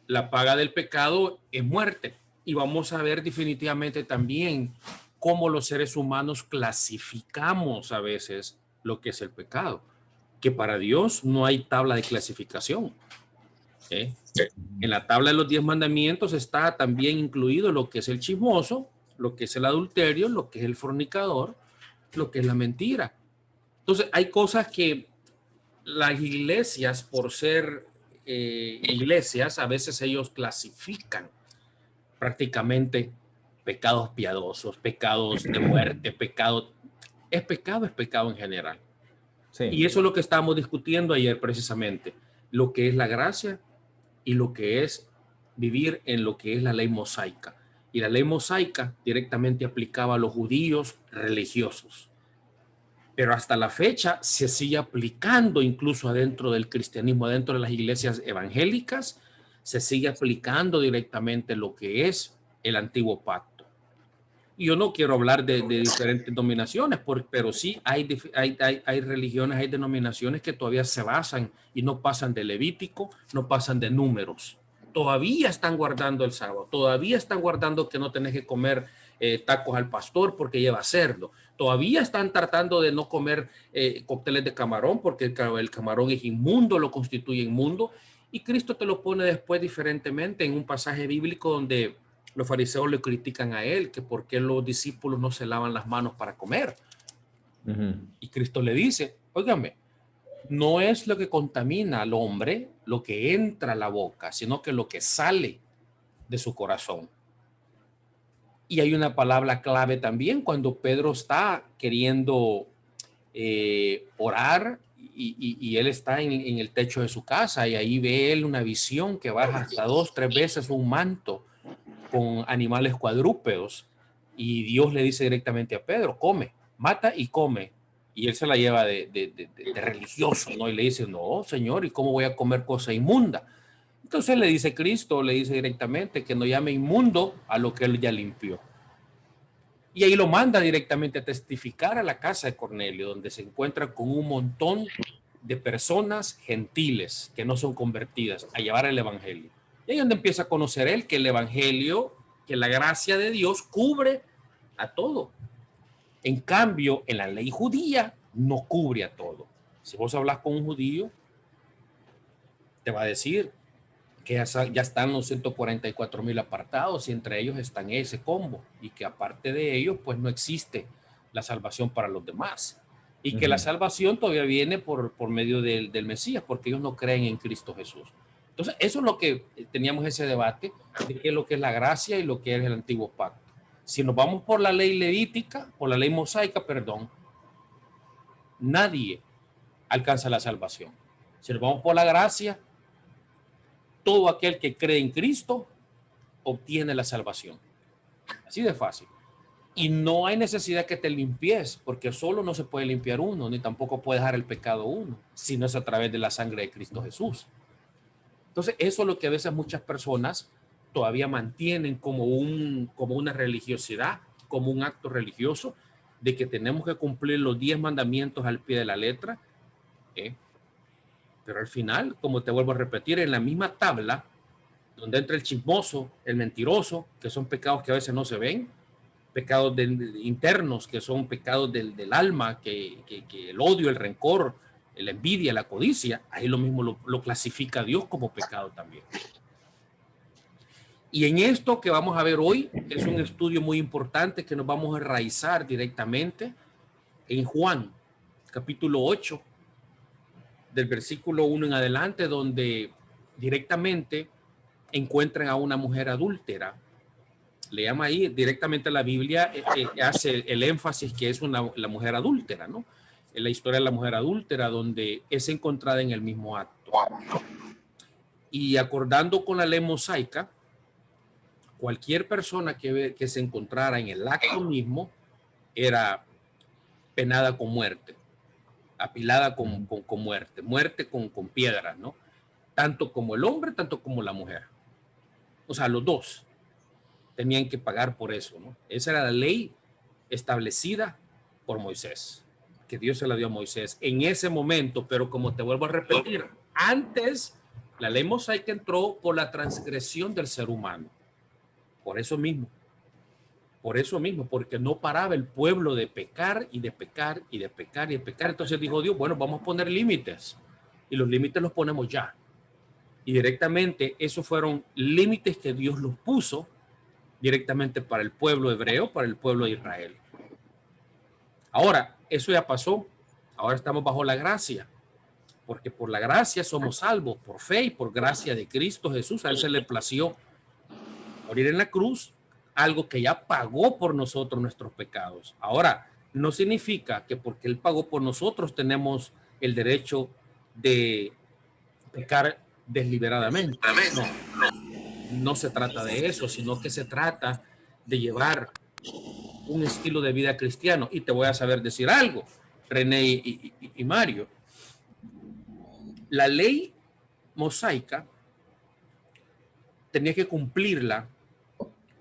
La paga del pecado es muerte. Y vamos a ver definitivamente también cómo los seres humanos clasificamos a veces lo que es el pecado. Que para Dios no hay tabla de clasificación. ¿Eh? En la tabla de los 10 mandamientos está también incluido lo que es el chismoso, lo que es el adulterio, lo que es el fornicador, lo que es la mentira. Entonces hay cosas que las iglesias, por ser iglesias, a veces ellos clasifican prácticamente pecados piadosos, pecados de muerte, pecado. Es pecado en general. Sí. Y eso es lo que estábamos discutiendo ayer precisamente, lo que es la gracia y lo que es vivir en lo que es la ley mosaica. Y la ley mosaica directamente aplicaba a los judíos religiosos. Pero hasta la fecha se sigue aplicando incluso adentro del cristianismo, adentro de las iglesias evangélicas, se sigue aplicando directamente lo que es el antiguo pacto. Y yo no quiero hablar de diferentes denominaciones, pero sí hay religiones, hay denominaciones que todavía se basan y no pasan de Levítico, no pasan de Números. Todavía están guardando el sábado, todavía están guardando que no tenés que comer tacos al pastor porque lleva cerdo. Todavía están tratando de no comer cócteles de camarón porque el camarón es inmundo, lo constituye inmundo. Y Cristo te lo pone después diferentemente en un pasaje bíblico donde los fariseos le critican a él que por qué los discípulos no se lavan las manos para comer. Y Cristo le dice, óigame, no es lo que contamina al hombre lo que entra a la boca, sino que lo que sale de su corazón. Y hay una palabra clave también cuando Pedro está queriendo orar y él está en el techo de su casa y ahí ve él una visión que baja hasta 2, 3 veces un manto con animales cuadrúpedos y Dios le dice directamente a Pedro, come, mata y come. Y él se la lleva de religioso, ¿no? Y le dice, no, Señor, ¿y cómo voy a comer cosa inmunda? Entonces le dice Cristo, le dice directamente que no llame inmundo a lo que él ya limpió. Y ahí lo manda directamente a testificar a la casa de Cornelio, donde se encuentra con un montón de personas gentiles que no son convertidas a llevar el evangelio. Y ahí es donde empieza a conocer él que el evangelio, que la gracia de Dios cubre a todo. En cambio, en la ley judía no cubre a todo. Si vos hablas con un judío, te va a decir que ya están los 144,000 apartados y entre ellos están ese combo y que aparte de ellos pues no existe la salvación para los demás y que la salvación todavía viene por medio del Mesías porque ellos no creen en Cristo Jesús. Entonces eso es lo que teníamos ese debate de qué es lo que es la gracia y lo que es el antiguo pacto. Si nos vamos por la ley levítica, por la ley mosaica, perdón, nadie alcanza la salvación. Si nos vamos por la gracia, todo aquel que cree en Cristo obtiene la salvación. Así de fácil. Y no hay necesidad que te limpies, porque solo no se puede limpiar uno, ni tampoco puede dejar el pecado uno, sino es a través de la sangre de Cristo Jesús. Entonces, eso es lo que a veces muchas personas todavía mantienen como una religiosidad, como un acto religioso, de que tenemos que cumplir los 10 mandamientos al pie de la letra. Pero al final, como te vuelvo a repetir, en la misma tabla, donde entra el chismoso, el mentiroso, que son pecados que a veces no se ven, pecados internos, que son pecados del alma, que el odio, el rencor, la envidia, la codicia, ahí lo mismo lo clasifica Dios como pecado también. Y en esto que vamos a ver hoy es un estudio muy importante que nos vamos a enraizar directamente en Juan, capítulo 8, del versículo 1 en adelante, donde directamente encuentran a una mujer adúltera. Le llama ahí directamente la Biblia, hace el énfasis que es la mujer adúltera, ¿no? En la historia de la mujer adúltera, donde es encontrada en el mismo acto. Y acordando con la ley mosaica, cualquier persona que se encontrara en el acto mismo era penada con muerte, apilada con muerte con piedras, ¿no? Tanto como el hombre, tanto como la mujer. O sea, los dos tenían que pagar por eso, ¿no? Esa era la ley establecida por Moisés, que Dios se la dio a Moisés en ese momento, pero como te vuelvo a repetir, antes La ley mosaica entró por la transgresión del ser humano. Por eso mismo. Por eso mismo, porque no paraba el pueblo de pecar y de pecar y de pecar y de pecar. Entonces dijo Dios, bueno, vamos a poner límites. Y los límites los ponemos ya. Y directamente esos fueron límites que Dios los puso directamente para el pueblo hebreo, para el pueblo de Israel. Ahora, eso ya pasó. Ahora estamos bajo la gracia. Porque por la gracia somos salvos, por fe y por gracia de Cristo Jesús. A él se le plació morir en la cruz, algo que ya pagó por nosotros nuestros pecados. Ahora, no significa que porque él pagó por nosotros tenemos el derecho de pecar deliberadamente. No, no se trata de eso, sino que se trata de llevar un estilo de vida cristiano. Y te voy a saber decir algo, René y Mario. La ley mosaica tenía que cumplirla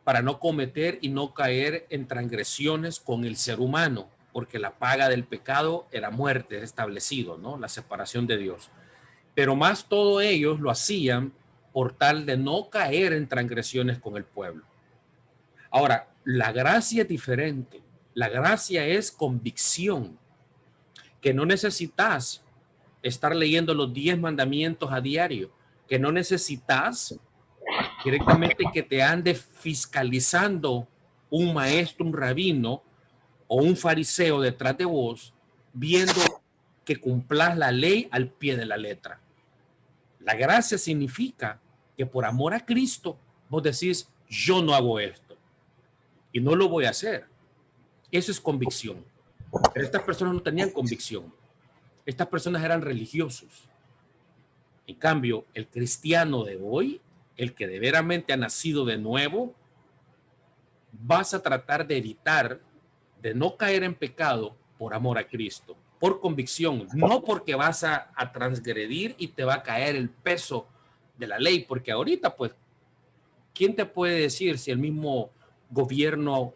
para no cometer y no caer en transgresiones con el ser humano, porque la paga del pecado era muerte, establecido, ¿no? La separación de Dios. Pero más todo ellos lo hacían por tal de no caer en transgresiones con el pueblo. Ahora, la gracia es diferente. La gracia es convicción, que no necesitas estar leyendo los 10 mandamientos a diario, que no necesitas directamente que te ande fiscalizando un maestro, un rabino o un fariseo detrás de vos, viendo que cumplas la ley al pie de la letra. La gracia significa que por amor a Cristo vos decís, yo no hago esto y no lo voy a hacer. Eso es convicción. Pero estas personas no tenían convicción. Estas personas eran religiosos. En cambio, el cristiano de hoy, el que de veramente ha nacido de nuevo, vas a tratar de evitar, de no caer en pecado por amor a Cristo, por convicción, no porque vas a transgredir y te va a caer el peso de la ley, porque ahorita, pues, ¿quién te puede decir si el mismo gobierno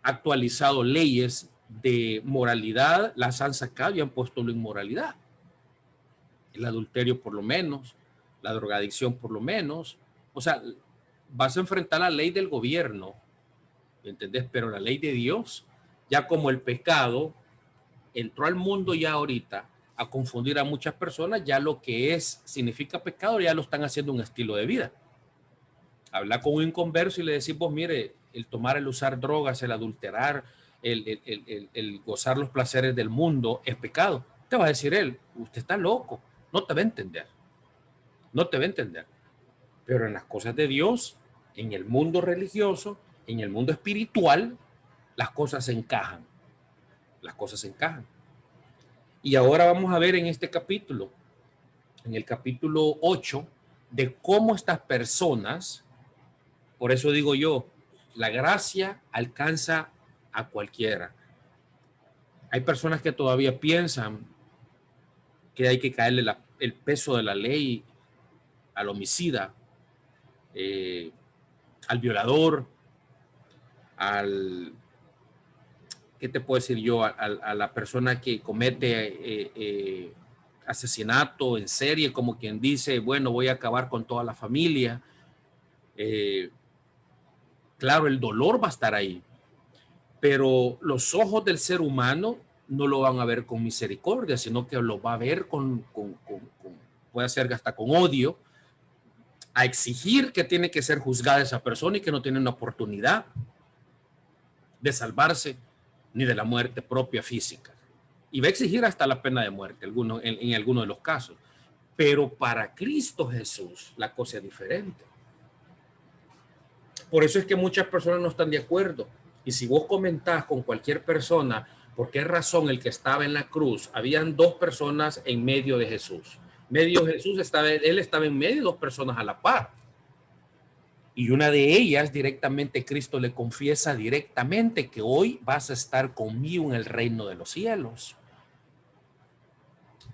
ha actualizado leyes de moralidad, las han sacado y han puesto la inmoralidad? El adulterio por lo menos, la drogadicción por lo menos. O sea, vas a enfrentar la ley del gobierno, ¿entendés? Pero la ley de Dios, ya como el pecado entró al mundo ya ahorita a confundir a muchas personas, ya lo que es, significa pecado, ya lo están haciendo un estilo de vida. Habla con un inconverso y le decís, vos, mire, el tomar, el usar drogas, el adulterar, el gozar los placeres del mundo es pecado. Te va a decir él, usted está loco, no te va a entender, no te va a entender. Pero en las cosas de Dios, en el mundo religioso, en el mundo espiritual, las cosas se encajan. Las cosas se encajan. Y ahora vamos a ver en este capítulo, en el capítulo 8, de cómo estas personas, por eso digo yo, la gracia alcanza a cualquiera. Hay personas que todavía piensan que hay que caerle el peso de la ley al homicida, al violador, al, ¿qué te puedo decir yo? A la persona que comete asesinato en serie, como quien dice, bueno, voy a acabar con toda la familia. Claro, el dolor va a estar ahí, pero los ojos del ser humano no lo van a ver con misericordia, sino que lo va a ver puede ser hasta con odio, a exigir que tiene que ser juzgada esa persona y que no tiene una oportunidad de salvarse ni de la muerte propia física. Y va a exigir hasta la pena de muerte en algunos de los casos. Pero para Cristo Jesús la cosa es diferente. Por eso es que muchas personas no están de acuerdo. Y si vos comentás con cualquier persona por qué razón el que estaba en la cruz, habían dos personas en medio de Jesús. Medio Jesús él estaba en medio de dos personas a la par. Y una de ellas directamente Cristo le confiesa directamente que hoy vas a estar conmigo en el reino de los cielos.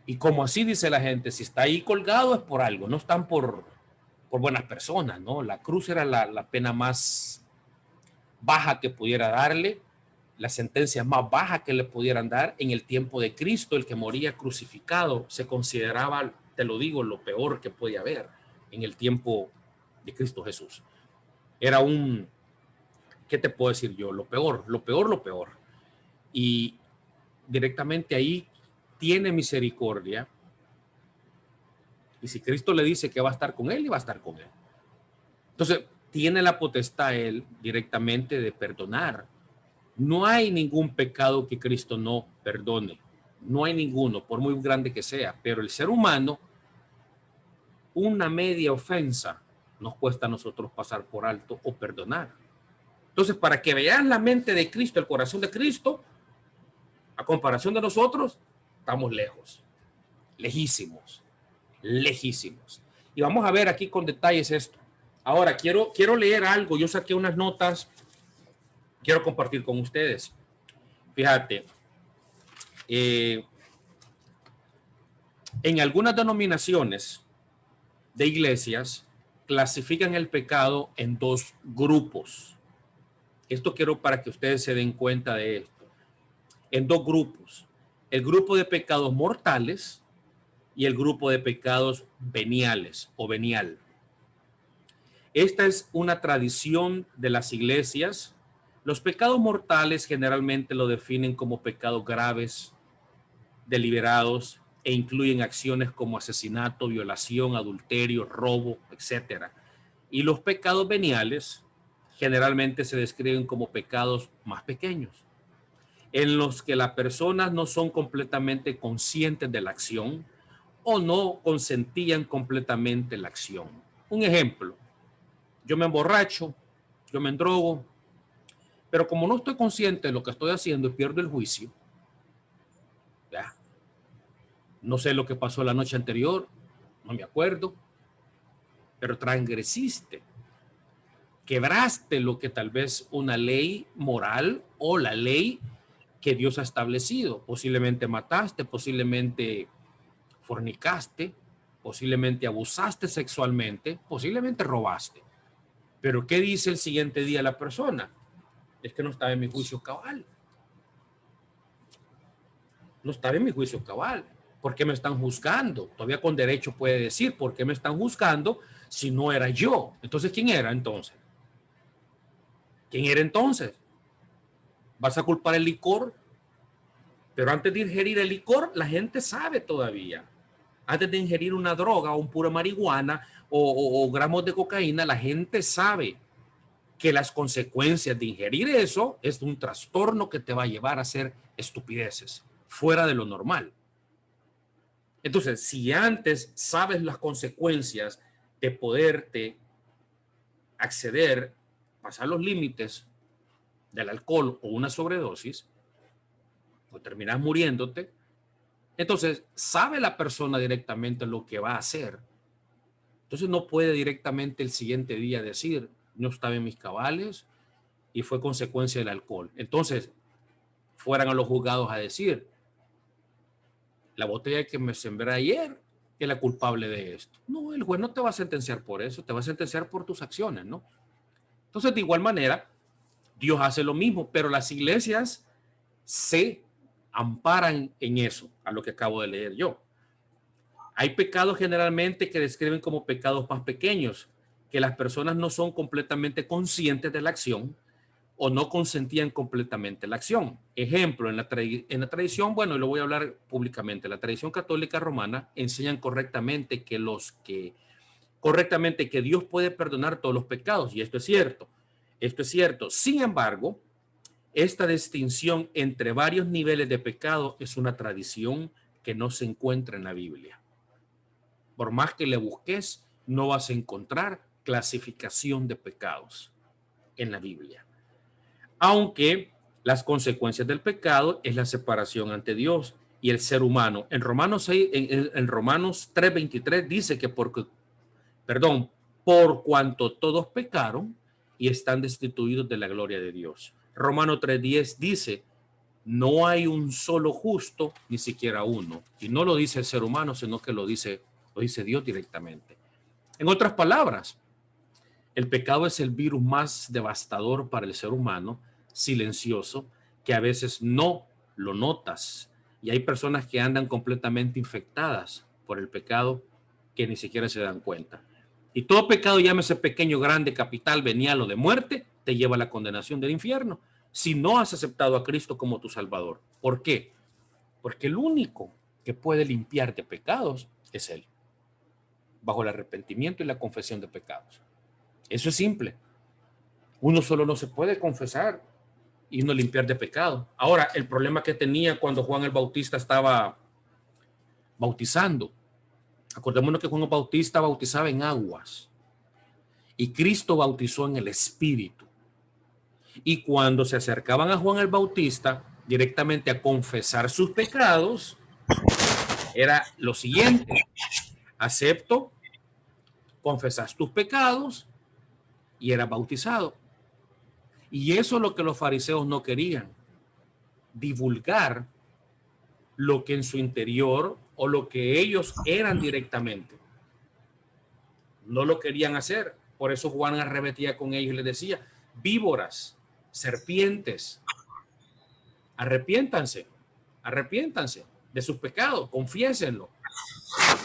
Y como así dice la gente, si está ahí colgado es por algo, no están por buenas personas, ¿no? La cruz era la pena más baja que pudiera darle, la sentencia más baja que le pudieran dar en el tiempo de Cristo. El que moría crucificado se consideraba te lo digo, lo peor que puede haber en el tiempo de Cristo Jesús. Era un, ¿qué te puedo decir yo? Lo peor, lo peor, lo peor. Y directamente ahí tiene misericordia. Y si Cristo le dice que va a estar con él, y va a estar con él. Entonces, tiene la potestad él directamente de perdonar. No hay ningún pecado que Cristo no perdone. No hay ninguno, por muy grande que sea. Pero el ser humano, una media ofensa nos cuesta a nosotros pasar por alto o perdonar. Entonces, para que vean la mente de Cristo, el corazón de Cristo, a comparación de nosotros, estamos lejos, lejísimos, lejísimos. Y vamos a ver aquí con detalles esto. Ahora, quiero leer algo. Yo saqué unas notas, quiero compartir con ustedes. Fíjate, en algunas denominaciones de iglesias clasifican el pecado en dos grupos. Esto quiero para que ustedes se den cuenta de esto. En dos grupos. El grupo de pecados mortales y el grupo de pecados veniales o venial. Esta es una tradición de las iglesias. Los pecados mortales generalmente lo definen como pecados graves, deliberados, e incluyen acciones como asesinato, violación, adulterio, robo, etc. Y los pecados veniales generalmente se describen como pecados más pequeños, en los que las personas no son completamente conscientes de la acción o no consentían completamente la acción. Un ejemplo, yo me emborracho, yo me endrogo, pero como no estoy consciente de lo que estoy haciendo y pierdo el juicio, ya, no sé lo que pasó la noche anterior, no me acuerdo, pero transgresiste, quebraste lo que tal vez una ley moral o la ley que Dios ha establecido. Posiblemente mataste, posiblemente fornicaste, posiblemente abusaste sexualmente, posiblemente robaste. Pero ¿qué dice el siguiente día la persona? Es que no estaba en mi juicio cabal. No estaba en mi juicio cabal. ¿Por qué me están juzgando? Todavía con derecho puede decir, ¿por qué me están juzgando si no era yo? Entonces, ¿quién era entonces? ¿Quién era entonces? ¿Vas a culpar el licor? Pero antes de ingerir el licor, la gente sabe todavía. Antes de ingerir una droga o un pura marihuana o gramos de cocaína, la gente sabe que las consecuencias de ingerir eso es un trastorno que te va a llevar a hacer estupideces fuera de lo normal. Entonces, si antes sabes las consecuencias de poderte acceder, pasar los límites del alcohol o una sobredosis, o terminas muriéndote, entonces sabe la persona directamente lo que va a hacer. Entonces no puede directamente el siguiente día decir, no estaba en mis cabales y fue consecuencia del alcohol. Entonces fueran a los juzgados a decir, la botella que me sembré ayer es la culpable de esto. No, el juez no te va a sentenciar por eso, te va a sentenciar por tus acciones, ¿no? Entonces, de igual manera, Dios hace lo mismo, pero las iglesias se amparan en eso, a lo que acabo de leer yo. Hay pecados generalmente que describen como pecados más pequeños, que las personas no son completamente conscientes de la acción o no consentían completamente la acción. Ejemplo, en la tradición, bueno, y lo voy a hablar públicamente, la tradición católica romana enseñan correctamente que Dios puede perdonar todos los pecados, y esto es cierto. Esto es cierto. Sin embargo, esta distinción entre varios niveles de pecado es una tradición que no se encuentra en la Biblia. Por más que le busques, no vas a encontrar clasificación de pecados en la Biblia. Aunque las consecuencias del pecado es la separación ante Dios y el ser humano. En Romanos 6, en Romanos 3:23 dice que por cuanto todos pecaron y están destituidos de la gloria de Dios. Romanos 3:10 dice, no hay un solo justo, ni siquiera uno. Y no lo dice el ser humano, sino que lo dice Dios directamente. En otras palabras, el pecado es el virus más devastador para el ser humano, silencioso, que a veces no lo notas. Y hay personas que andan completamente infectadas por el pecado que ni siquiera se dan cuenta. Y todo pecado, llámese pequeño, grande, capital, venial o de muerte, te lleva a la condenación del infierno si no has aceptado a Cristo como tu Salvador. ¿Por qué? Porque el único que puede limpiarte pecados es Él, bajo el arrepentimiento y la confesión de pecados. Eso es simple. Uno solo no se puede confesar y no limpiar de pecado. Ahora, el problema que tenía cuando Juan el Bautista estaba bautizando, acordémonos que Juan el Bautista bautizaba en aguas y Cristo bautizó en el Espíritu. Y cuando se acercaban a Juan el Bautista directamente a confesar sus pecados, era lo siguiente: acepto, confesas tus pecados y era bautizado. Y eso es lo que los fariseos no querían, divulgar lo que en su interior o lo que ellos eran directamente. No lo querían hacer. Por eso Juan arremetía con ellos y les decía: víboras, serpientes, arrepiéntanse, arrepiéntanse de sus pecados, confiésenlo.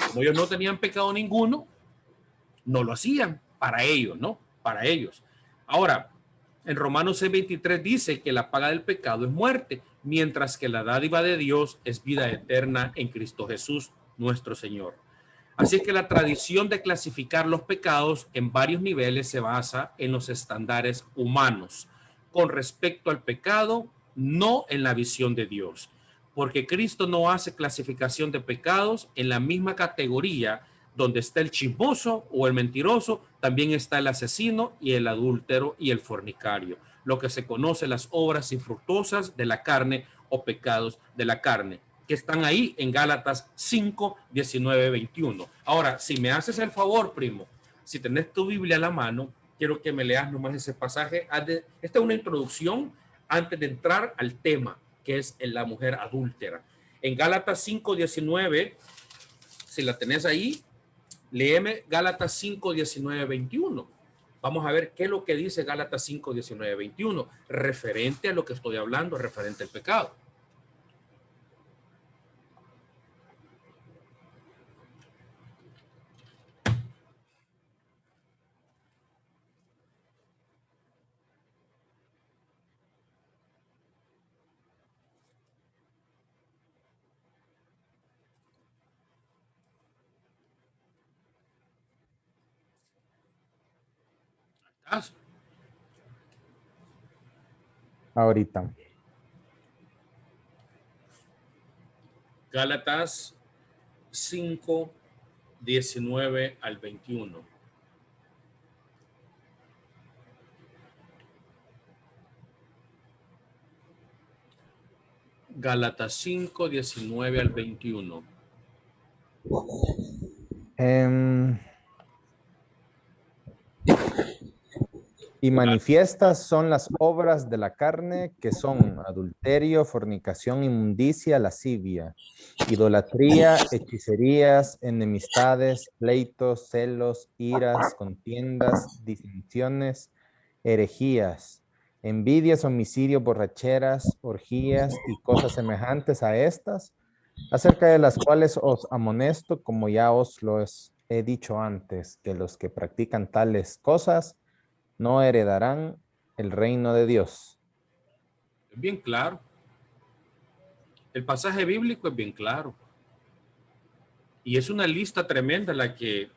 Como ellos no tenían pecado ninguno, no lo hacían para ellos, ¿no? Para ellos. Ahora, en Romanos 6:23 dice que la paga del pecado es muerte, mientras que la dádiva de Dios es vida eterna en Cristo Jesús, nuestro Señor. Así que la tradición de clasificar los pecados en varios niveles se basa en los estándares humanos con respecto al pecado, no en la visión de Dios, porque Cristo no hace clasificación de pecados. En la misma categoría donde está el chismoso o el mentiroso, también está el asesino y el adúltero y el fornicario, lo que se conoce las obras infructuosas de la carne o pecados de la carne, que están ahí en Gálatas 5, 19, 21. Ahora, si me haces el favor, primo, si tenés tu Biblia a la mano, quiero que me leas nomás ese pasaje. Esta es una introducción antes de entrar al tema, que es en la mujer adúltera. En Gálatas 5, 19, si la tenés ahí, léeme Gálatas 5, 19, 21. Vamos a ver qué es lo que dice Gálatas 5, 19, 21, referente a lo que estoy hablando, referente al pecado. ¿Estás? Ahorita. Gálatas 5, 19 al 21. Gálatas 5, 19 al 21. Y manifiestas son las obras de la carne, que son adulterio, fornicación, inmundicia, lascivia, idolatría, hechicerías, enemistades, pleitos, celos, iras, contiendas, disensiones, herejías, envidias, homicidio, borracheras, orgías y cosas semejantes a estas, acerca de las cuales os amonesto, como ya os lo he dicho antes, que los que practican tales cosas no heredarán el reino de Dios. Es bien claro. El pasaje bíblico es bien claro. Y es una lista tremenda la que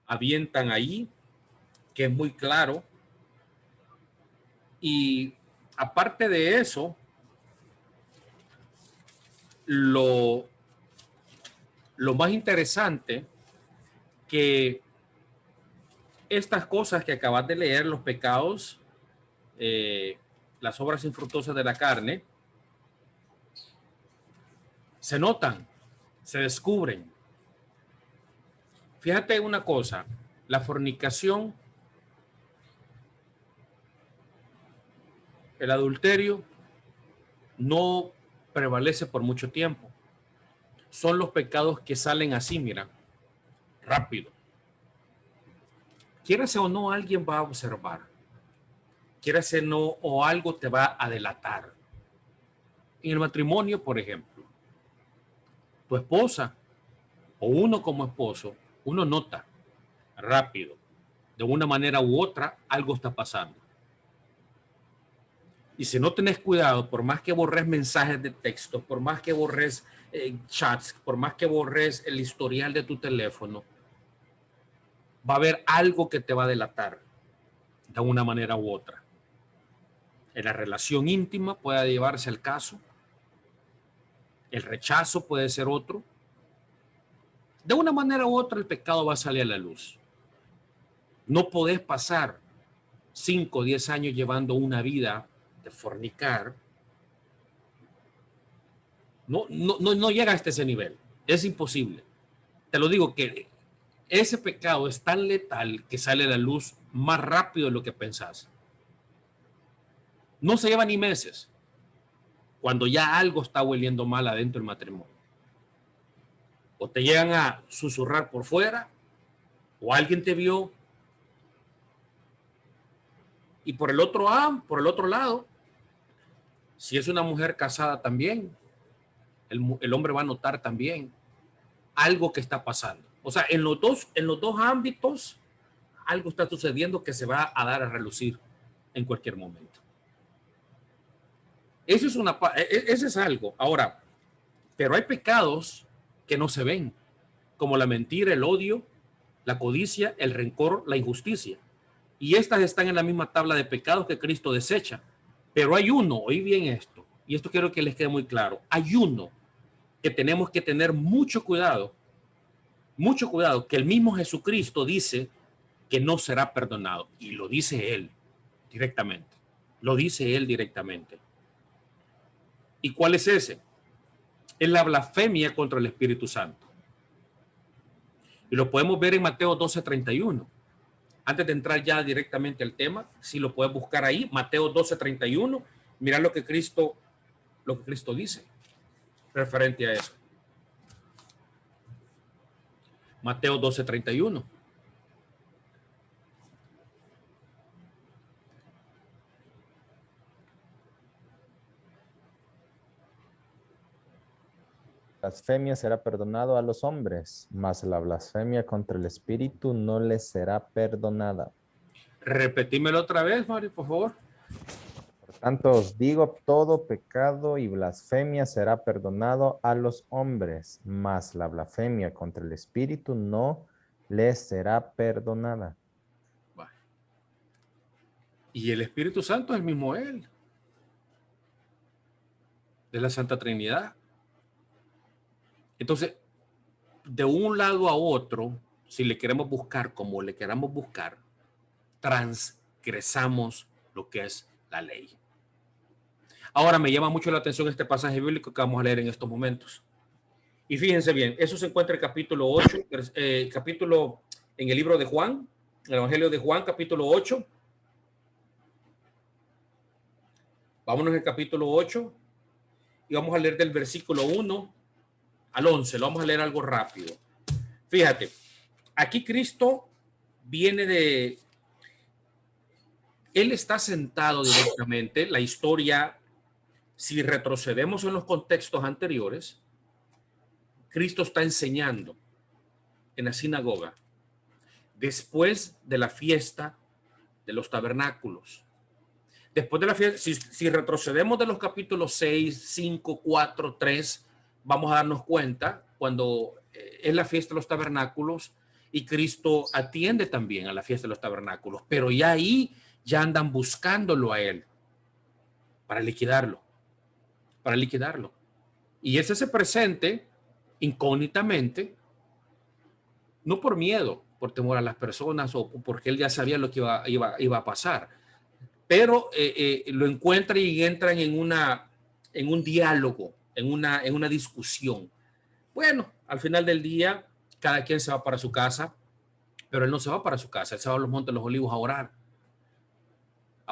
avientan ahí, que es muy claro. Y aparte de eso, lo más interesante, que estas cosas que acabas de leer, los pecados, las obras infructuosas de la carne, se notan, se descubren. Fíjate una cosa: la fornicación, el adulterio, no prevalece por mucho tiempo. Son los pecados que salen así, mira, rápido. Quieras o no, alguien va a observar. Quieras o no, o algo te va a delatar. En el matrimonio, por ejemplo, tu esposa o uno como esposo, uno nota rápido, de una manera u otra, algo está pasando. Y si no tenés cuidado, por más que borres mensajes de texto, por más que borres chats, por más que borres el historial de tu teléfono, va a haber algo que te va a delatar de una manera u otra. En la relación íntima puede llevarse al caso, el rechazo puede ser otro. De una manera u otra el pecado va a salir a la luz. No podés pasar 5 o 10 años llevando una vida de fornicar. No llega hasta ese nivel. Es imposible. Te lo digo que ese pecado es tan letal que sale a la luz más rápido de lo que pensás. No se lleva ni meses cuando ya algo está hueliendo mal adentro del matrimonio. O te llegan a susurrar por fuera, o alguien te vio. Y por el otro lado, si es una mujer casada también, el hombre va a notar también algo que está pasando. O sea, en los dos ámbitos, algo está sucediendo que se va a dar a relucir en cualquier momento. Eso es algo. Ahora, pero hay pecados que no se ven, como la mentira, el odio, la codicia, el rencor, la injusticia. Y estas están en la misma tabla de pecados que Cristo desecha. Pero hay uno, oí bien esto, y esto quiero que les quede muy claro, hay uno que tenemos que tener mucho cuidado, que el mismo Jesucristo dice que no será perdonado. Y lo dice él directamente. Lo dice él directamente. ¿Y cuál es ese? Es la blasfemia contra el Espíritu Santo. Y lo podemos ver en Mateo 12:31. Antes de entrar ya directamente al tema, si lo puedes buscar ahí, Mateo 12:31, mira lo que Cristo dice referente a eso. Mateo 12:31. Blasfemia será perdonado a los hombres, mas la blasfemia contra el Espíritu no les será perdonada. Repetímelo otra vez, Mario, por favor. Por tanto, os digo, todo pecado y blasfemia será perdonado a los hombres, mas la blasfemia contra el Espíritu no les será perdonada. Y el Espíritu Santo es el mismo él, de la Santa Trinidad. Entonces, de un lado a otro, si le queremos buscar como le queramos buscar, transgresamos lo que es la ley. Ahora me llama mucho la atención este pasaje bíblico que vamos a leer en estos momentos. Y fíjense bien, eso se encuentra en capítulo 8, en el libro de Juan, el Evangelio de Juan, capítulo 8. Vámonos al capítulo 8 y vamos a leer del versículo 1 al 11. Lo vamos a leer algo rápido. Fíjate, aquí Cristo Él está sentado directamente. La historia, si retrocedemos en los contextos anteriores, Cristo está enseñando en la sinagoga después de la fiesta de los tabernáculos. Después de la fiesta, si retrocedemos de los capítulos 6, 5, 4, 3, vamos a darnos cuenta cuando es la fiesta de los tabernáculos y Cristo atiende también a la fiesta de los tabernáculos, pero ya ahí ya andan buscándolo a él para liquidarlo. Y ese se presente incógnitamente, no por miedo, por temor a las personas o porque él ya sabía lo que iba a pasar, pero lo encuentran y entran en un diálogo, en una discusión. Bueno, al final del día, cada quien se va para su casa, pero él no se va para su casa, él se va a los Montes de los Olivos a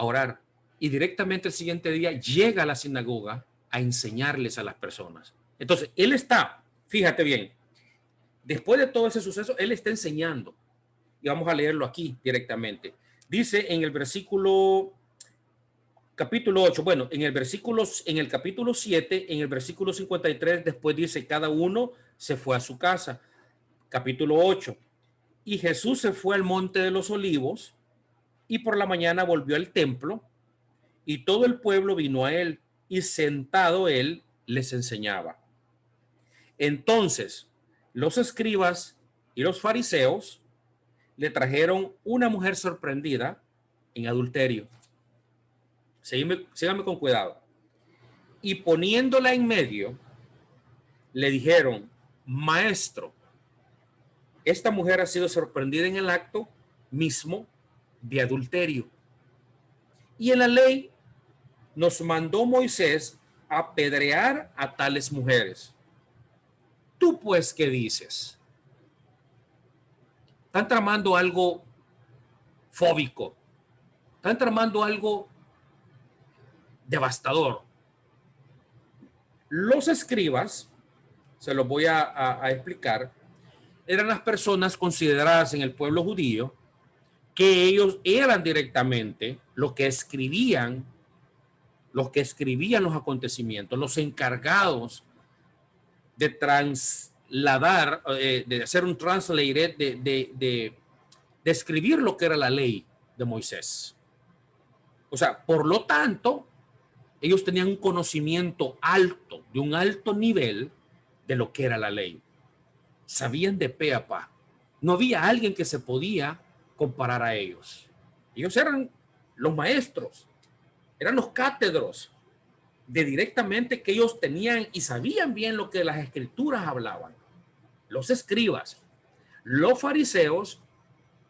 orar. Y directamente el siguiente día llega a la sinagoga a enseñarles a las personas. Entonces, él está, fíjate bien, después de todo ese suceso, él está enseñando. Y vamos a leerlo aquí directamente. Dice en el capítulo 8, bueno, en el capítulo 7, en el versículo 53, después dice, cada uno se fue a su casa. Capítulo 8. Y Jesús se fue al monte de los olivos y por la mañana volvió al templo y todo el pueblo vino a él y sentado él les enseñaba. Entonces los escribas y los fariseos le trajeron una mujer sorprendida en adulterio. Síganme con cuidado. Y poniéndola en medio, le dijeron: Maestro, esta mujer ha sido sorprendida en el acto mismo de adulterio. Y en la ley nos mandó Moisés apedrear a tales mujeres. ¿Tú pues qué dices? Están tramando algo fóbico. Están tramando algo devastador. Los escribas, se los voy a explicar, eran las personas consideradas en el pueblo judío que ellos eran directamente los que escribían los acontecimientos, los encargados de trasladar, de hacer un translated, de escribir lo que era la ley de Moisés. O sea, por lo tanto, ellos tenían un conocimiento alto, de un alto nivel de lo que era la ley. Sabían de pe a pa. No había alguien que se podía comparar a ellos. Ellos eran los maestros, eran los cátedros de directamente que ellos tenían y sabían bien lo que las escrituras hablaban. Los escribas, los fariseos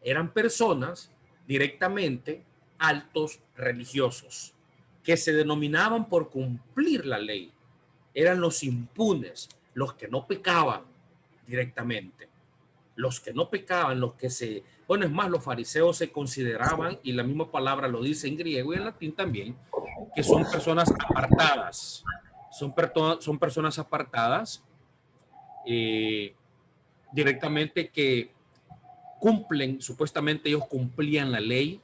eran personas directamente altos religiosos que se denominaban por cumplir la ley. Eran los impunes, los que no pecaban directamente, los que no pecaban, los que se... Bueno, es más, los fariseos se consideraban, y la misma palabra lo dice en griego y en latín también, que son personas apartadas. Son personas apartadas directamente que cumplen, supuestamente ellos cumplían la ley,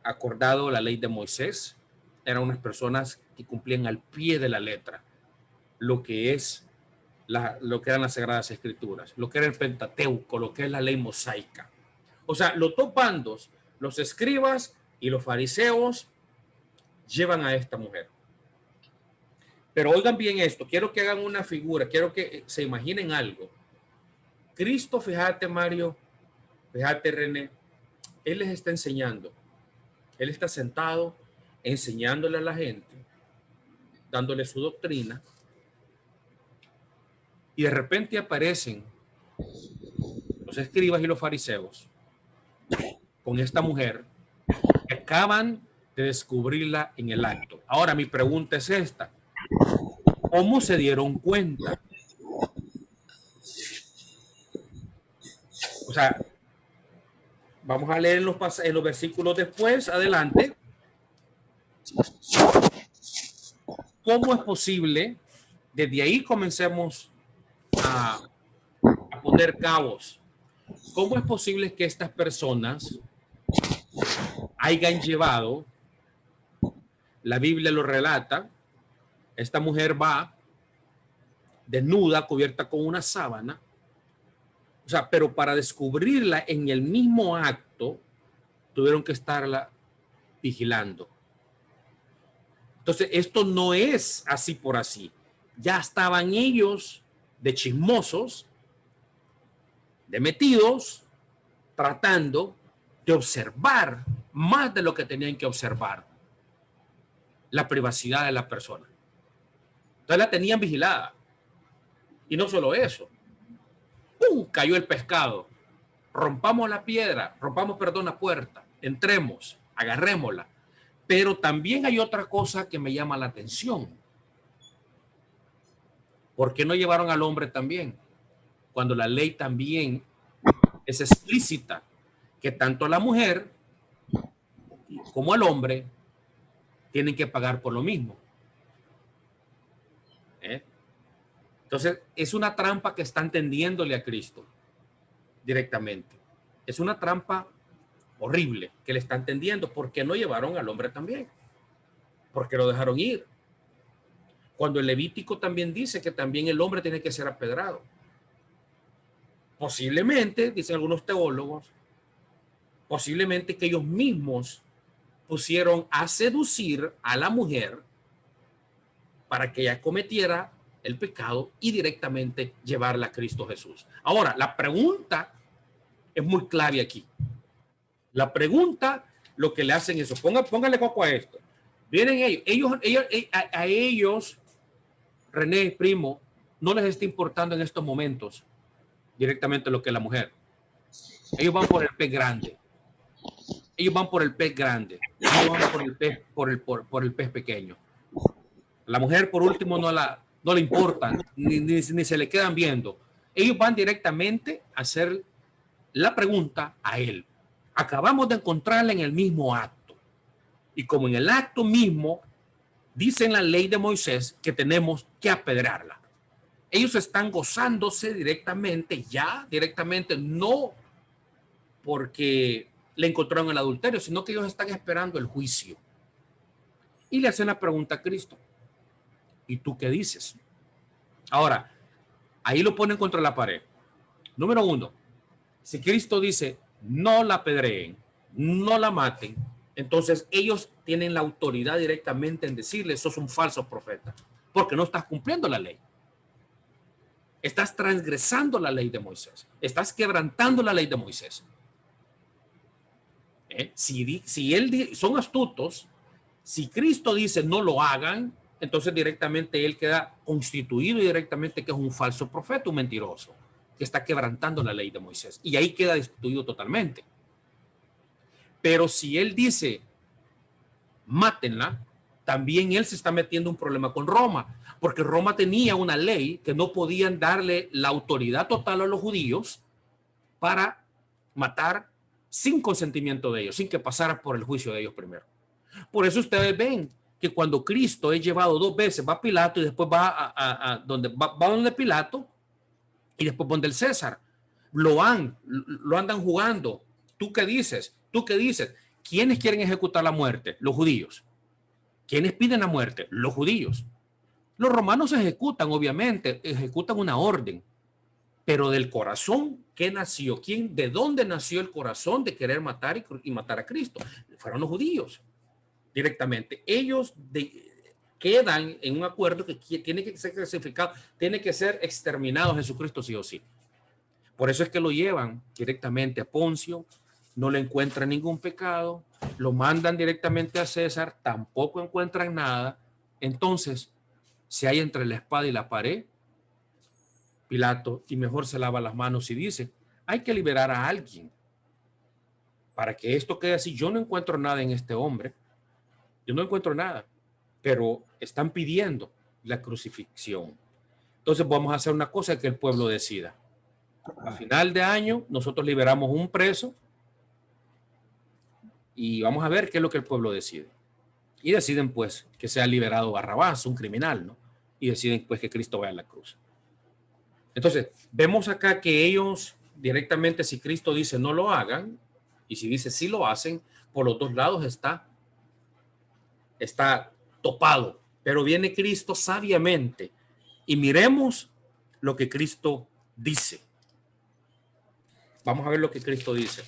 acordado la ley de Moisés. Eran unas personas que cumplían al pie de la letra lo que es lo que eran las Sagradas Escrituras, lo que era el Pentateuco, lo que es la ley mosaica. O sea, los dos bandos, los escribas y los fariseos, llevan a esta mujer. Pero oigan bien esto, quiero que hagan una figura, quiero que se imaginen algo. Cristo, fíjate Mario, fíjate René, Él les está enseñando. Él está sentado enseñándole a la gente, dándole su doctrina, y de repente aparecen los escribas y los fariseos con esta mujer que acaban de descubrirla en el acto. Ahora mi pregunta es esta: ¿cómo se dieron cuenta? O sea, vamos a leer en los versículos después, adelante. ¿Cómo es posible? Desde ahí comencemos a poner cabos. ¿Cómo es posible que estas personas hayan llevado, la Biblia lo relata, esta mujer va desnuda, cubierta con una sábana, o sea, pero para descubrirla en el mismo acto, tuvieron que estarla vigilando? Entonces, esto no es así por así. Ya estaban ellos de chismosos, de metidos, tratando de observar más de lo que tenían que observar la privacidad de la persona. Entonces la tenían vigilada. Y no solo eso. ¡Pum! Cayó el pescado. Rompamos la piedra, perdón, la puerta. Entremos, agarrémosla. Pero también hay otra cosa que me llama la atención. ¿Por qué no llevaron al hombre también? Cuando la ley también es explícita, que tanto la mujer como el hombre tienen que pagar por lo mismo. Entonces, es una trampa que están tendiéndole a Cristo directamente. Es una trampa horrible que le están tendiendo. ¿Por qué no llevaron al hombre también? ¿Por qué lo dejaron ir? Cuando el Levítico también dice que también el hombre tiene que ser apedrado. Posiblemente, dicen algunos teólogos, posiblemente que ellos mismos pusieron a seducir a la mujer para que ella cometiera el pecado y directamente llevarla a Cristo Jesús. Ahora, la pregunta es muy clave aquí. La pregunta, lo que le hacen eso, póngale coco a esto. Vienen a ellos, René, primo, no les está importando en estos momentos directamente lo que es la mujer. Ellos van por el pez grande. Ellos van por el pez grande. Ellos van por el pez pequeño. La mujer, por último, no le importan, ni se le quedan viendo. Ellos van directamente a hacer la pregunta a él. Acabamos de encontrarla en el mismo acto. Y como en el acto mismo dice en la ley de Moisés que tenemos que apedrearla. Ellos están gozándose directamente, no porque le encontraron el adulterio, sino que ellos están esperando el juicio. Y le hacen la pregunta a Cristo. ¿Y tú qué dices? Ahora, ahí lo ponen contra la pared. Número uno, si Cristo dice no la apedreen, no la maten, entonces ellos tienen la autoridad directamente en decirle sos un falso profeta, porque no estás cumpliendo la ley. Estás transgresando la ley de Moisés. Estás quebrantando la ley de Moisés. Si él son astutos, si Cristo dice no lo hagan, entonces directamente él queda constituido directamente que es un falso profeta, un mentiroso, que está quebrantando la ley de Moisés. Y ahí queda destituido totalmente. Pero si él dice mátenla, también él se está metiendo un problema con Roma, porque Roma tenía una ley que no podían darle la autoridad total a los judíos para matar sin consentimiento de ellos, sin que pasara por el juicio de ellos primero. Por eso ustedes ven que cuando Cristo es llevado 2 veces, va a Pilato y después va donde Pilato y después donde el César. Lo andan jugando. ¿Tú qué dices? ¿Tú qué dices? ¿Quiénes quieren ejecutar la muerte? Los judíos. ¿Quiénes piden la muerte? Los judíos. Los romanos ejecutan, obviamente, ejecutan una orden. Pero del corazón, ¿qué nació? ¿De dónde nació el corazón de querer matar y matar a Cristo? Fueron los judíos. Directamente. Ellos quedan en un acuerdo que tiene que ser clasificado, tiene que ser exterminado Jesucristo sí o sí. Por eso es que lo llevan directamente a Poncio, no le encuentran ningún pecado, lo mandan directamente a César, tampoco encuentran nada. Entonces, si hay entre la espada y la pared, Pilato, y mejor se lava las manos y dice, hay que liberar a alguien para que esto quede así. Yo no encuentro nada en este hombre. Yo no encuentro nada, pero están pidiendo la crucifixión. Entonces vamos a hacer una cosa que el pueblo decida. A final de año nosotros liberamos un preso y vamos a ver qué es lo que el pueblo decide. Y deciden pues que sea liberado Barrabás, un criminal, ¿no? Y deciden pues que Cristo vaya a la cruz. Entonces vemos acá que ellos directamente, si Cristo dice no lo hagan y si dice sí lo hacen, por los dos lados está topado, pero viene Cristo sabiamente y miremos lo que Cristo dice. Vamos a ver lo que Cristo dice.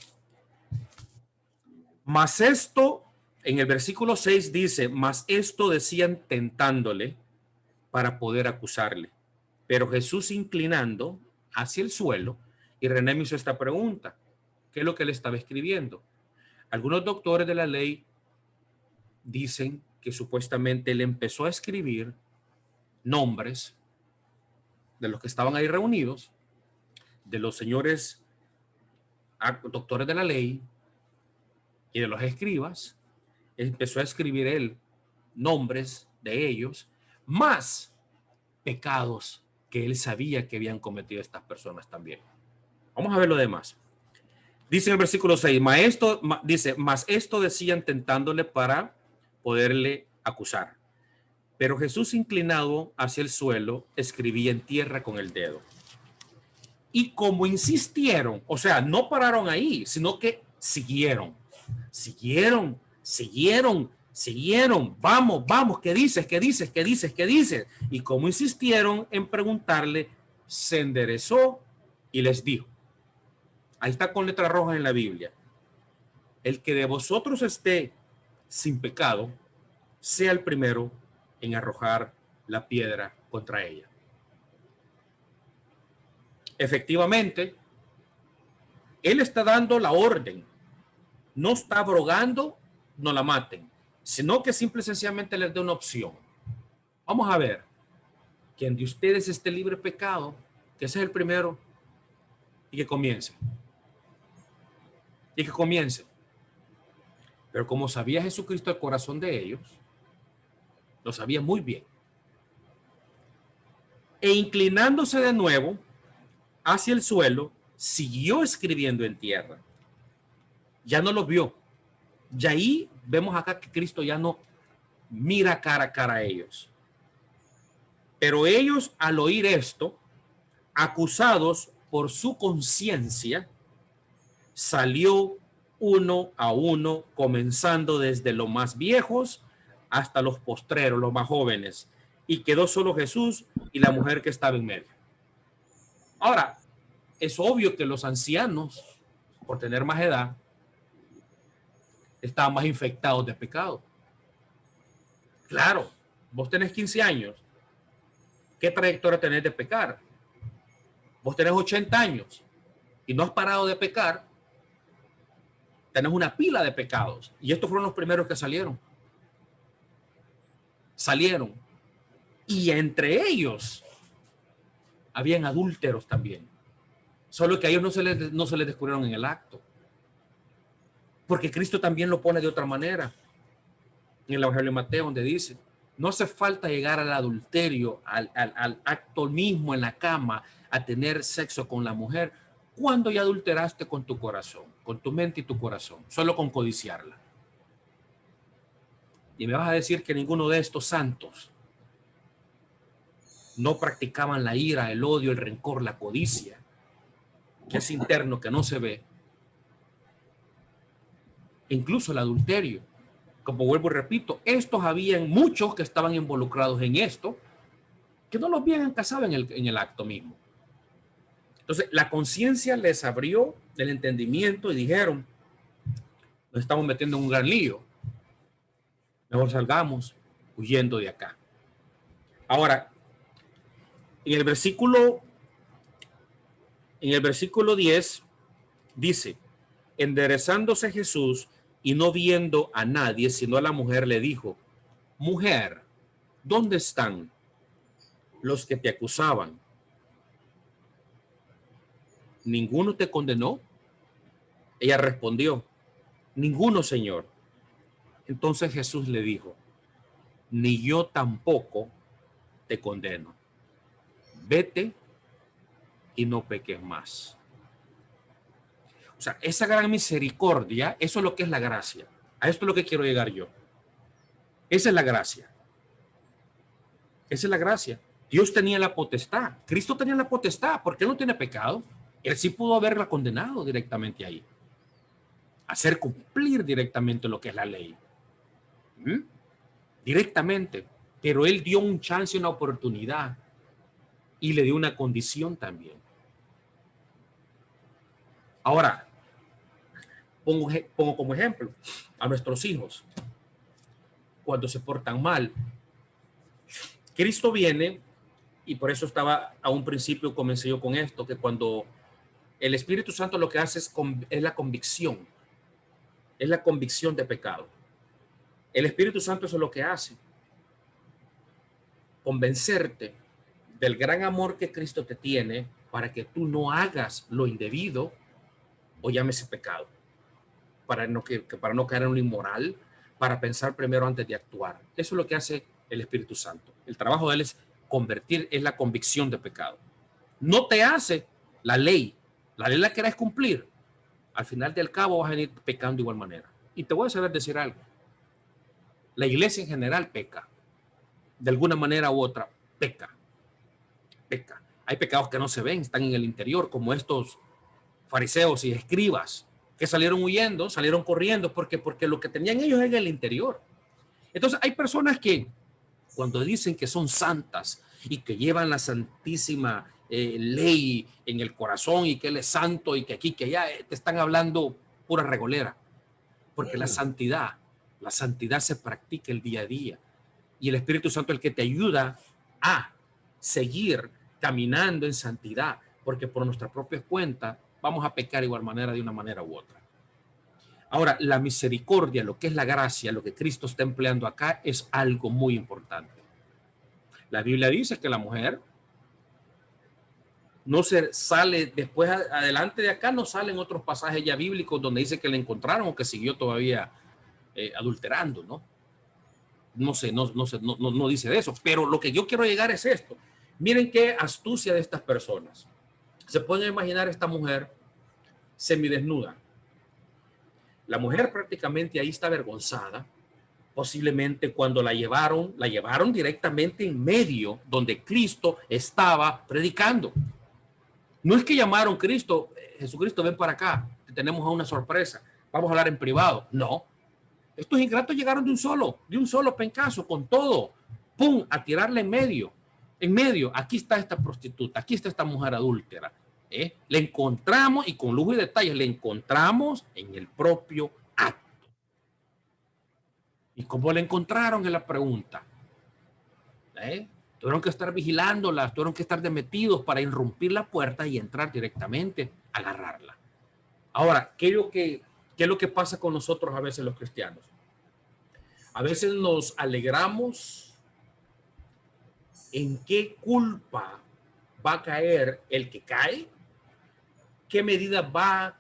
Mas esto, en el versículo 6 dice, mas esto decían tentándole para poder acusarle. Pero Jesús inclinando hacia el suelo, y René me hizo esta pregunta, ¿qué es lo que él estaba escribiendo? Algunos doctores de la ley dicen que supuestamente él empezó a escribir nombres de los que estaban ahí reunidos, de los señores doctores de la ley y de los escribas. Empezó a escribir él nombres de ellos, más pecados que él sabía que habían cometido estas personas también. Vamos a ver lo demás. Dice en el versículo 6, mas esto decían tentándole para poderle acusar. Pero Jesús, inclinado hacia el suelo, escribía en tierra con el dedo. Y como insistieron, o sea, no pararon ahí, sino que siguieron. Vamos, ¿qué dices? Y como insistieron en preguntarle, se enderezó y les dijo. Ahí está con letra roja en la Biblia. El que de vosotros esté sin pecado, sea el primero en arrojar la piedra contra ella. Efectivamente, él está dando la orden. No está abrogando, no la maten, sino que simple y sencillamente les da una opción. Vamos a ver. Quien de ustedes esté libre de pecado, que ese es el primero, y que comience. Y que comience. Pero como sabía Jesucristo el corazón de ellos, lo sabía muy bien. E inclinándose de nuevo hacia el suelo, siguió escribiendo en tierra. Ya no los vio. Y ahí vemos acá que Cristo ya no mira cara a cara a ellos. Pero ellos, al oír esto, acusados por su conciencia, salió uno a uno, comenzando desde los más viejos hasta los postreros, los más jóvenes, y quedó solo Jesús y la mujer que estaba en medio. Ahora, es obvio que los ancianos, por tener más edad, estaban más infectados de pecado. Claro, vos tenés 15 años, ¿qué trayectoria tenés de pecar? Vos tenés 80 años y no has parado de pecar, tenés una pila de pecados. Y estos fueron los primeros que salieron. Y entre ellos habían adúlteros también. Solo que a ellos no se les descubrieron en el acto. Porque Cristo también lo pone de otra manera. En el Evangelio de Mateo, donde dice, no hace falta llegar al adulterio, al acto mismo en la cama, a tener sexo con la mujer, cuando ya adulteraste con tu corazón, con tu mente y tu corazón, solo con codiciarla. Y me vas a decir que ninguno de estos santos no practicaban la ira, el odio, el rencor, la codicia, que es interno, que no se ve. Incluso el adulterio. Como vuelvo y repito, estos habían muchos que estaban involucrados en esto, que no los habían casado en el acto mismo. Entonces, la conciencia les abrió del entendimiento y dijeron, nos estamos metiendo en un gran lío. Mejor salgamos huyendo de acá. Ahora, en el versículo 10 dice, enderezándose Jesús y no viendo a nadie, sino a la mujer, le dijo, mujer, ¿dónde están los que te acusaban? ¿Ninguno te condenó? Ella respondió, ninguno, Señor. Entonces Jesús le dijo, ni yo tampoco te condeno. Vete y no peques más. O sea, esa gran misericordia, eso es lo que es la gracia. A esto es lo que quiero llegar yo. Esa es la gracia. Esa es la gracia. Dios tenía la potestad. Cristo tenía la potestad porque él no tiene pecado. Él sí pudo haberla condenado directamente ahí. Hacer cumplir directamente lo que es la ley. Directamente. Pero él dio un chance, una oportunidad. Y le dio una condición también. Ahora, pongo como ejemplo a nuestros hijos. Cuando se portan mal. Cristo viene, y por eso estaba a un principio, comencé yo con esto, que cuando el Espíritu Santo lo que hace es la convicción. Es la convicción de pecado. El Espíritu Santo eso es lo que hace. Convencerte del gran amor que Cristo te tiene para que tú no hagas lo indebido o llámese pecado. Para no caer en lo inmoral, para pensar primero antes de actuar. Eso es lo que hace el Espíritu Santo. El trabajo de él es convertir en la convicción de pecado. No te hace la ley. La ley la querés cumplir. Al final del cabo vas a venir pecando de igual manera. Y te voy a saber decir algo. La iglesia en general peca. De alguna manera u otra, peca. Hay pecados que no se ven, están en el interior, como estos fariseos y escribas que salieron huyendo, salieron corriendo, porque lo que tenían ellos es en el interior. Entonces hay personas que cuando dicen que son santas y que llevan la santísima ley en el corazón y que Él es santo y que aquí, que allá, te están hablando pura regolera. Porque la santidad se practica el día a día. Y el Espíritu Santo es el que te ayuda a seguir caminando en santidad, porque por nuestra propia cuenta vamos a pecar de igual manera, de una manera u otra. Ahora, la misericordia, lo que es la gracia, lo que Cristo está empleando acá, es algo muy importante. La Biblia dice que la mujer no se sale después, adelante de acá, no salen otros pasajes ya bíblicos donde dice que la encontraron o que siguió todavía adulterando, ¿no? No sé, no dice de eso, pero lo que yo quiero llegar es esto. Miren qué astucia de estas personas. Se pueden imaginar esta mujer semidesnuda. La mujer prácticamente ahí está avergonzada. Posiblemente cuando la llevaron directamente en medio donde Cristo estaba predicando. No es que llamaron Cristo, Jesucristo, ven para acá, te tenemos a una sorpresa, vamos a hablar en privado. No, estos ingratos llegaron de un solo pencazo, con todo, pum, a tirarle en medio, aquí está esta prostituta, aquí está esta mujer adúltera. Le encontramos, y con lujo y detalles, le encontramos en el propio acto. ¿Y cómo la encontraron? Es la pregunta. Tuvieron que estar vigilándolas, tuvieron que estar metidos para irrumpir la puerta y entrar directamente a agarrarla. Ahora, ¿qué es lo que pasa con nosotros a veces los cristianos? A veces nos alegramos en qué culpa va a caer el que cae, qué medida va a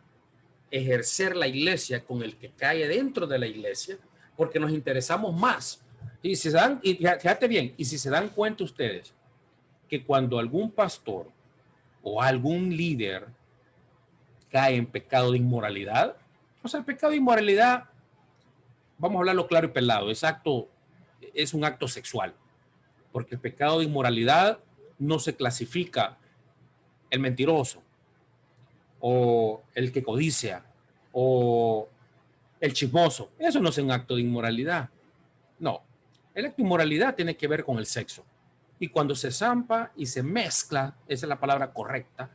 ejercer la iglesia con el que cae dentro de la iglesia, porque nos interesamos más. Y fíjate bien, y si se dan cuenta ustedes que cuando algún pastor o algún líder cae en pecado de inmoralidad, o sea, el pecado de inmoralidad, vamos a hablarlo claro y pelado, es un acto sexual, porque el pecado de inmoralidad no se clasifica el mentiroso o el que codicia o el chismoso. Eso no es un acto de inmoralidad. No, el acto de inmoralidad tiene que ver con el sexo. Y cuando se zampa y se mezcla, esa es la palabra correcta,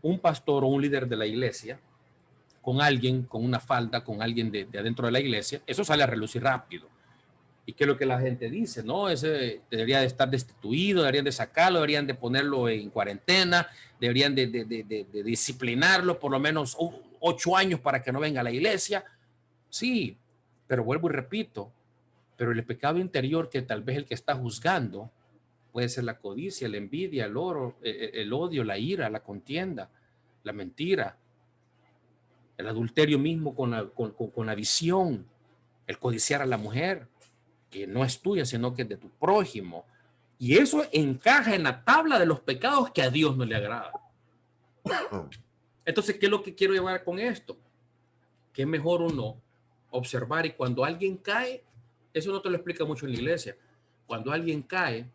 un pastor o un líder de la iglesia con alguien, con una falda, con alguien de adentro de la iglesia, eso sale a relucir rápido. ¿Y qué es lo que la gente dice? No, ese debería de estar destituido, deberían de sacarlo, deberían de ponerlo en cuarentena, deberían de disciplinarlo por lo menos 8 años para que no venga a la iglesia. Sí, pero vuelvo y repito, pero el pecado interior que tal vez el que está juzgando puede ser la codicia, la envidia, el odio, la ira, la contienda, la mentira, el adulterio mismo con la visión, el codiciar a la mujer, que no es tuya, sino que es de tu prójimo. Y eso encaja en la tabla de los pecados que a Dios no le agrada. Entonces, ¿qué es lo que quiero llevar con esto? Que es mejor uno observar, y cuando alguien cae, eso no te lo explica mucho en la iglesia, cuando alguien cae,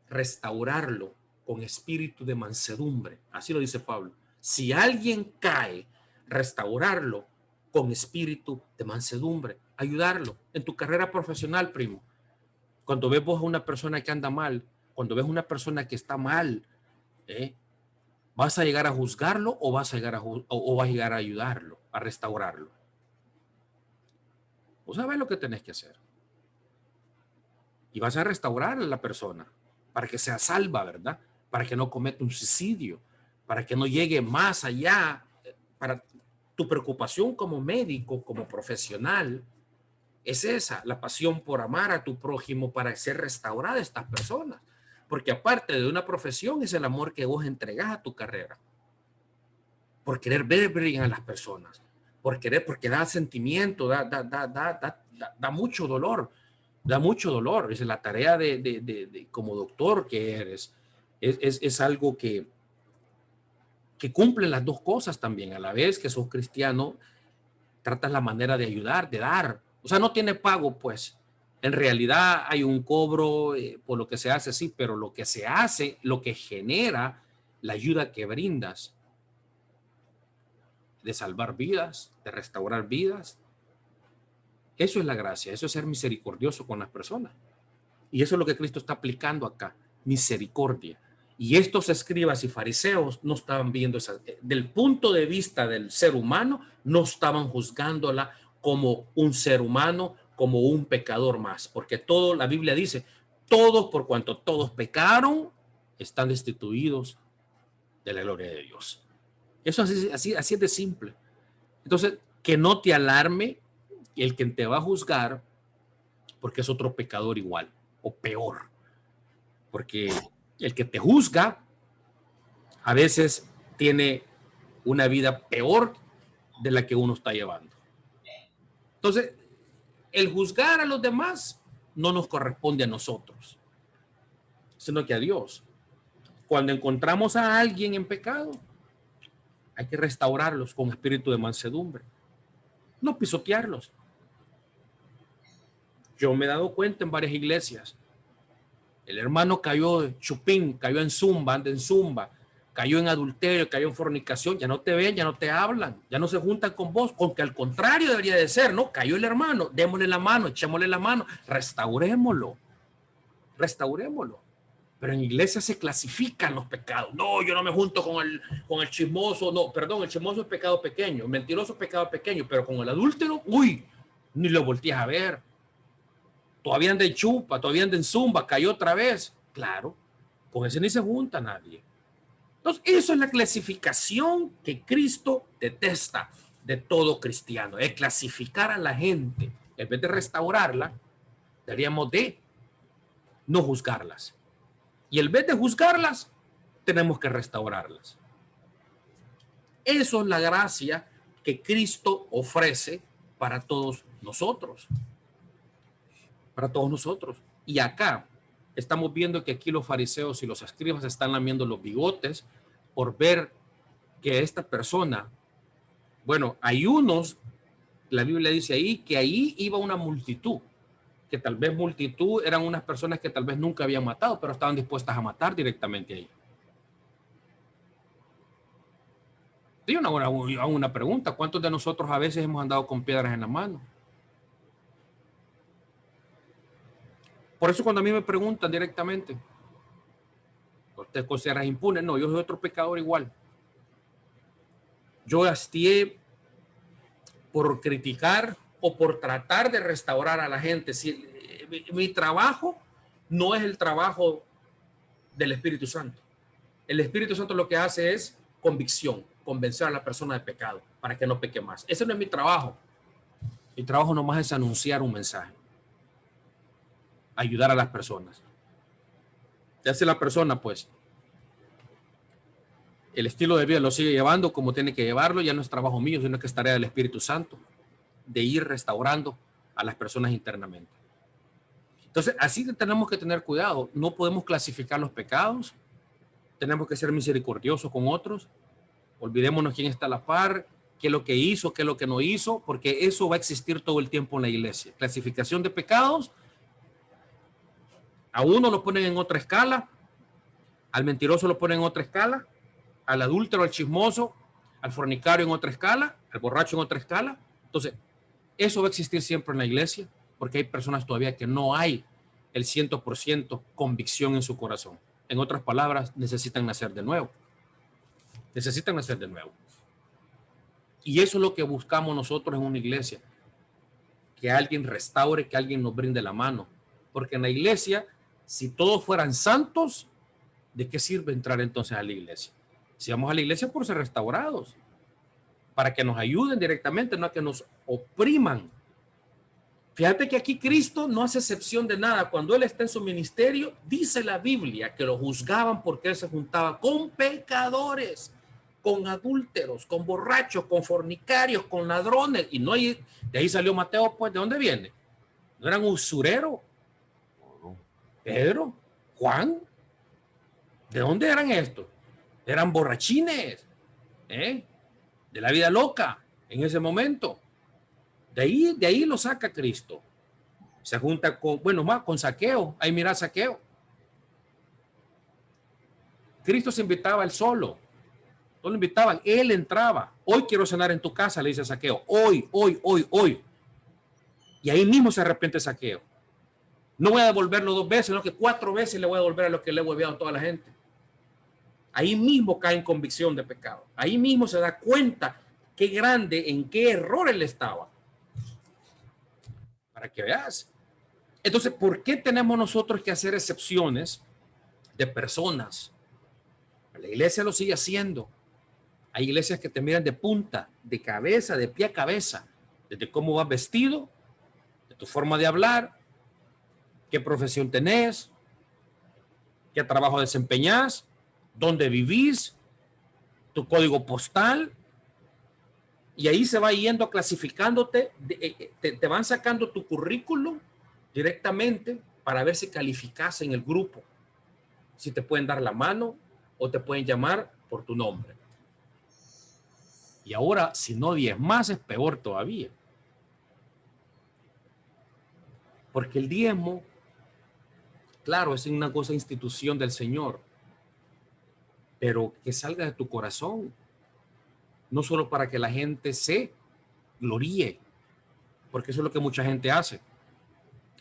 restaurarlo con espíritu de mansedumbre. Así lo dice Pablo. Si alguien cae, restaurarlo con espíritu de mansedumbre, ayudarlo en tu carrera profesional, primo. Cuando ves vos a una persona que anda mal, cuando ves una persona que está mal, ¿vas a llegar a juzgarlo o vas a llegar a ayudarlo, a restaurarlo? Vos sabés lo que tenés que hacer. Y vas a restaurar a la persona para que sea salva, ¿verdad? Para que no cometa un suicidio, para que no llegue más allá. Para tu preocupación como médico, como profesional, es esa, la pasión por amar a tu prójimo para ser restaurada a estas personas. Porque aparte de una profesión, es el amor que vos entregás a tu carrera. Por querer ver bien a las personas. Porque da sentimiento, da mucho dolor. Da mucho dolor. Es la tarea de como doctor que eres. Es algo que cumple las dos cosas también. A la vez que sos cristiano, tratas la manera de ayudar, de dar. O sea, no tiene pago, pues. En realidad hay un cobro por lo que se hace, sí, pero lo que se hace, lo que genera la ayuda que brindas de salvar vidas, de restaurar vidas. Eso es la gracia, eso es ser misericordioso con las personas. Y eso es lo que Cristo está aplicando acá, misericordia. Y estos escribas y fariseos no estaban viendo esa, del punto de vista del ser humano, no estaban juzgándola como un ser humano, como un pecador más, porque todo, la Biblia dice, todos por cuanto todos pecaron, están destituidos de la gloria de Dios. Eso así es de simple. Entonces, que no te alarme el que te va a juzgar porque es otro pecador igual o peor. Porque el que te juzga a veces tiene una vida peor de la que uno está llevando. Entonces, el juzgar a los demás no nos corresponde a nosotros, sino que a Dios. Cuando encontramos a alguien en pecado, hay que restaurarlos con espíritu de mansedumbre, no pisotearlos. Yo me he dado cuenta en varias iglesias, el hermano cayó de chupín, cayó en zumba, anda en zumba, cayó en adulterio, cayó en fornicación, ya no te ven, ya no te hablan, ya no se juntan con vos, con que al contrario debería de ser, ¿no? Cayó el hermano, démosle la mano, echémosle la mano, restaurémoslo. Pero en iglesia se clasifican los pecados. No, yo no me junto con el chismoso, no, perdón, el chismoso es pecado pequeño, el mentiroso es pecado pequeño, pero con el adúltero, uy, ni lo volteas a ver. Todavía anda en chupa, todavía anda en zumba, cayó otra vez. Claro, con ese ni se junta nadie. Entonces, eso es la clasificación que Cristo detesta de todo cristiano, es clasificar a la gente. En vez de restaurarla, deberíamos de no juzgarlas. Y en vez de juzgarlas, tenemos que restaurarlas. Eso es la gracia que Cristo ofrece para todos nosotros. Para todos nosotros. Y acá estamos viendo que aquí los fariseos y los escribas están lamiendo los bigotes por ver que esta persona, bueno, hay unos, la Biblia dice ahí, que ahí iba una multitud, que tal vez multitud eran unas personas que tal vez nunca habían matado, pero estaban dispuestas a matar directamente ahí. Sí, una pregunta, ¿cuántos de nosotros a veces hemos andado con piedras en la mano? Por eso cuando a mí me preguntan directamente, ¿usted considera impune? No, yo soy otro pecador igual. Yo hastié por criticar o por tratar de restaurar a la gente. Si, mi trabajo no es el trabajo del Espíritu Santo. El Espíritu Santo lo que hace es convicción, convencer a la persona de pecado para que no peque más. Ese no es mi trabajo. Mi trabajo nomás es anunciar un mensaje, ayudar a las personas. Ya si la persona, pues, el estilo de vida lo sigue llevando como tiene que llevarlo, ya no es trabajo mío, sino que es tarea del Espíritu Santo, de ir restaurando a las personas internamente. Entonces, así tenemos que tener cuidado. No podemos clasificar los pecados. Tenemos que ser misericordiosos con otros. Olvidémonos quién está a la par, qué es lo que hizo, qué es lo que no hizo, porque eso va a existir todo el tiempo en la iglesia. Clasificación de pecados. A uno lo ponen en otra escala, al mentiroso lo ponen en otra escala, al adúltero, al chismoso, al fornicario en otra escala, al borracho en otra escala. Entonces, eso va a existir siempre en la iglesia, porque hay personas todavía que no hay el 100% convicción en su corazón. En otras palabras, necesitan nacer de nuevo. Necesitan nacer de nuevo. Y eso es lo que buscamos nosotros en una iglesia. Que alguien restaure, que alguien nos brinde la mano. Porque en la iglesia, si todos fueran santos, ¿de qué sirve entrar entonces a la iglesia? Si vamos a la iglesia por ser restaurados, para que nos ayuden directamente, no a que nos opriman. Fíjate que aquí Cristo no hace excepción de nada. Cuando Él está en su ministerio, dice la Biblia que lo juzgaban porque Él se juntaba con pecadores, con adúlteros, con borrachos, con fornicarios, con ladrones. Y no hay, de ahí salió Mateo, pues, ¿de dónde viene? ¿No eran usureros? Pedro, Juan, ¿de dónde eran estos? Eran borrachines, de la vida loca en ese momento. De ahí lo saca Cristo. Se junta con, bueno, más con Zaqueo. Ahí mira Zaqueo. Cristo se invitaba él solo. No lo invitaban, él entraba. Hoy quiero cenar en tu casa, le dice Zaqueo. Hoy. Y ahí mismo se arrepiente Zaqueo. No voy a devolverlo 2 veces, sino que 4 veces le voy a devolver a lo que le he devolvido a toda la gente. Ahí mismo cae en convicción de pecado. Ahí mismo se da cuenta qué grande, en qué error él estaba. Para que veas. Entonces, ¿por qué tenemos nosotros que hacer excepciones de personas? La iglesia lo sigue haciendo. Hay iglesias que te miran de punta, de cabeza, de pie a cabeza, desde cómo vas vestido, de tu forma de hablar, qué profesión tenés, qué trabajo desempeñás, dónde vivís, tu código postal, y ahí se va yendo clasificándote, te van sacando tu currículum directamente para ver si calificas en el grupo, si te pueden dar la mano o te pueden llamar por tu nombre. Y ahora, si no 10 más, es peor todavía. Porque el diezmo, claro, es una cosa institución del Señor, pero que salga de tu corazón, no solo para que la gente se gloríe, porque eso es lo que mucha gente hace.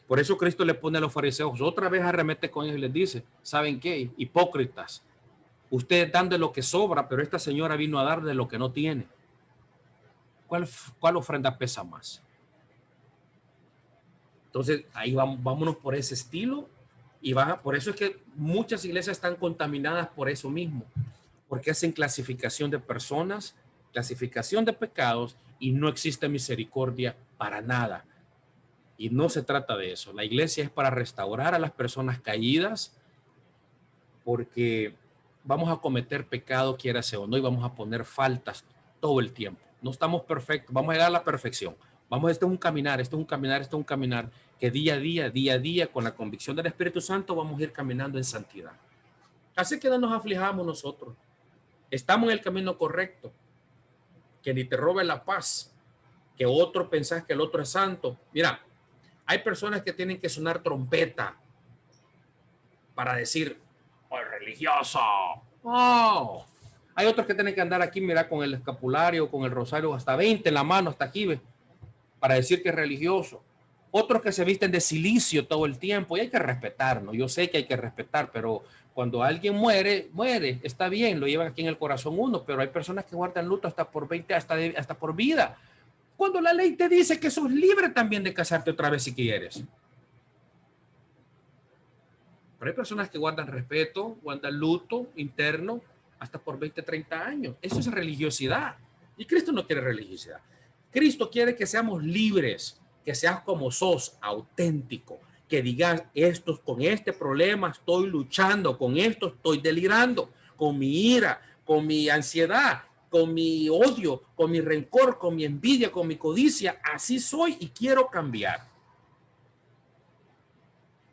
Por eso Cristo le pone a los fariseos, otra vez arremete con ellos y les dice, ¿saben qué? Hipócritas, ustedes dan de lo que sobra, pero esta señora vino a dar de lo que no tiene. ¿Cuál ofrenda pesa más? Entonces, ahí vámonos por ese estilo y por eso es que muchas iglesias están contaminadas por eso mismo, porque hacen clasificación de personas, clasificación de pecados y no existe misericordia para nada. Y no se trata de eso. La iglesia es para restaurar a las personas caídas, porque vamos a cometer pecado, quiera sea o no, y vamos a poner faltas todo el tiempo. No estamos perfectos, vamos a llegar a la perfección. Esto es un caminar, esto es un caminar, esto es un caminar que día a día, con la convicción del Espíritu Santo, vamos a ir caminando en santidad. Así que no nos aflijamos nosotros. Estamos en el camino correcto. Que ni te robe la paz, que otro pensás que el otro es santo. Mira, hay personas que tienen que sonar trompeta para decir, oh, religioso. Oh. Hay otros que tienen que andar aquí, mira, con el escapulario, con el rosario, hasta 20 en la mano, hasta aquí, ¿ves? Para decir que es religioso. Otros que se visten de silicio todo el tiempo, y hay que respetar, ¿no? Yo sé que hay que respetar, pero cuando alguien muere, está bien, lo llevan aquí en el corazón uno, pero hay personas que guardan luto hasta por 20, hasta por vida. Cuando la ley te dice que sos libre también de casarte otra vez si quieres. Pero hay personas que guardan respeto, guardan luto interno hasta por 20, 30 años. Eso es religiosidad. Y Cristo no quiere religiosidad. Cristo quiere que seamos libres, que seas como sos, auténtico, que digas, con este problema estoy luchando, con esto estoy delirando, con mi ira, con mi ansiedad, con mi odio, con mi rencor, con mi envidia, con mi codicia. Así soy y quiero cambiar.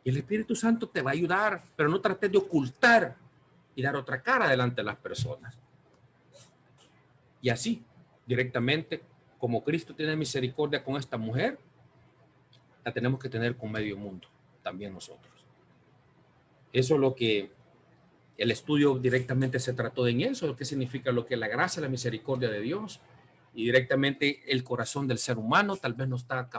Y el Espíritu Santo te va a ayudar, pero no trates de ocultar y dar otra cara delante de las personas. Y así, directamente, como Cristo tiene misericordia con esta mujer, la tenemos que tener con medio mundo, también nosotros. Eso es lo que el estudio directamente se trató en eso, qué significa lo que es la gracia, la misericordia de Dios, y directamente el corazón del ser humano tal vez no está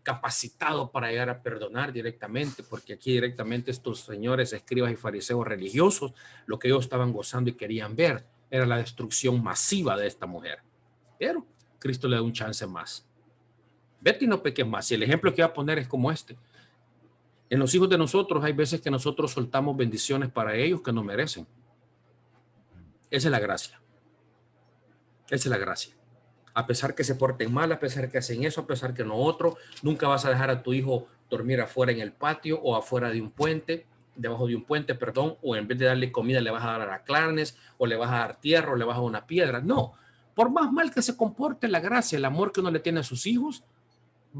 capacitado para llegar a perdonar directamente, porque aquí directamente estos señores, escribas y fariseos religiosos, lo que ellos estaban gozando y querían ver era la destrucción masiva de esta mujer. Pero Cristo le da un chance más. Vete y no peques más. Y el ejemplo que voy a poner es como este. En los hijos de nosotros hay veces que nosotros soltamos bendiciones para ellos que no merecen. Esa es la gracia. Esa es la gracia. A pesar que se porten mal, a pesar que hacen eso, a pesar que no otro, nunca vas a dejar a tu hijo dormir afuera en el patio o afuera de un puente, debajo de un puente, perdón, o en vez de darle comida le vas a dar araclanes, o le vas a dar tierra, o le vas a dar una piedra. No, por más mal que se comporte, la gracia, el amor que uno le tiene a sus hijos,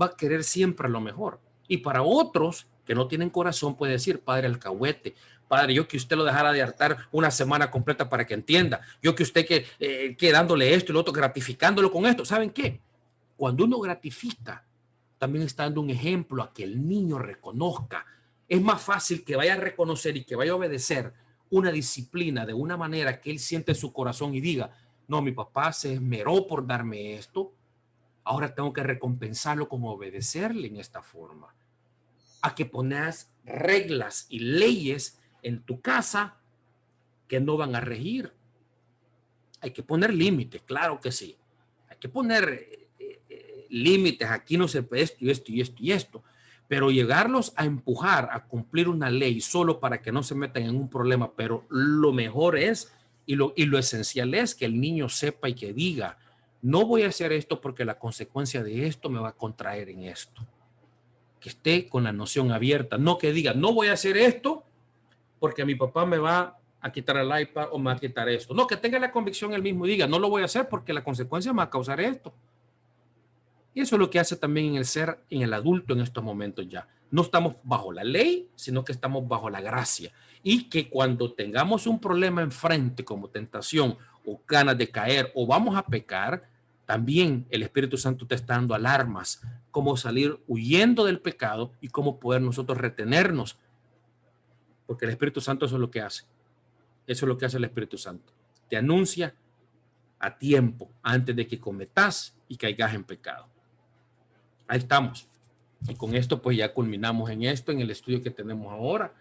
va a querer siempre lo mejor. Y para otros que no tienen corazón puede decir, padre alcahuete, padre, yo que usted lo dejara de hartar una semana completa para que entienda, yo que usted que dándole esto y lo otro, gratificándolo con esto. ¿Saben qué? Cuando uno gratifica, también está dando un ejemplo a que el niño reconozca. Es más fácil que vaya a reconocer y que vaya a obedecer una disciplina de una manera que él siente en su corazón y diga, no, mi papá se esmeró por darme esto, ahora tengo que recompensarlo como obedecerle en esta forma. A que pones reglas y leyes en tu casa que no van a regir. Hay que poner límites, claro que sí. Hay que poner límites. Aquí no se puede esto y esto y esto y esto. Pero llegarlos a empujar a cumplir una ley solo para que no se metan en un problema, pero lo mejor es y lo esencial es que el niño sepa y que diga, no voy a hacer esto porque la consecuencia de esto me va a contraer en esto. Que esté con la noción abierta, no que diga, no voy a hacer esto porque mi papá me va a quitar el iPad o me va a quitar esto. No, que tenga la convicción él mismo y diga, no lo voy a hacer porque la consecuencia me va a causar esto. Y eso es lo que hace también en el ser, en el adulto en estos momentos ya. No estamos bajo la ley, sino que estamos bajo la gracia. Y que cuando tengamos un problema enfrente como tentación o ganas de caer o vamos a pecar, también el Espíritu Santo te está dando alarmas, cómo salir huyendo del pecado y cómo poder nosotros retenernos. Porque el Espíritu Santo eso es lo que hace. Eso es lo que hace el Espíritu Santo. Te anuncia a tiempo antes de que cometas y caigas en pecado. Ahí estamos. Y con esto pues ya culminamos en esto, en el estudio que tenemos ahora.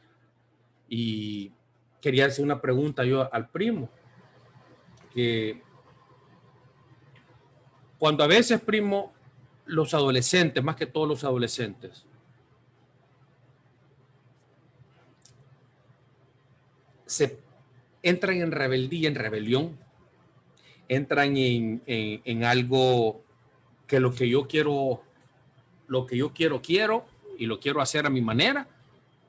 Y quería hacer una pregunta yo al primo. Que cuando a veces, primo, los adolescentes, más que todos los adolescentes, se entran en rebeldía, en rebelión, entran en algo que lo que yo quiero y lo quiero hacer a mi manera,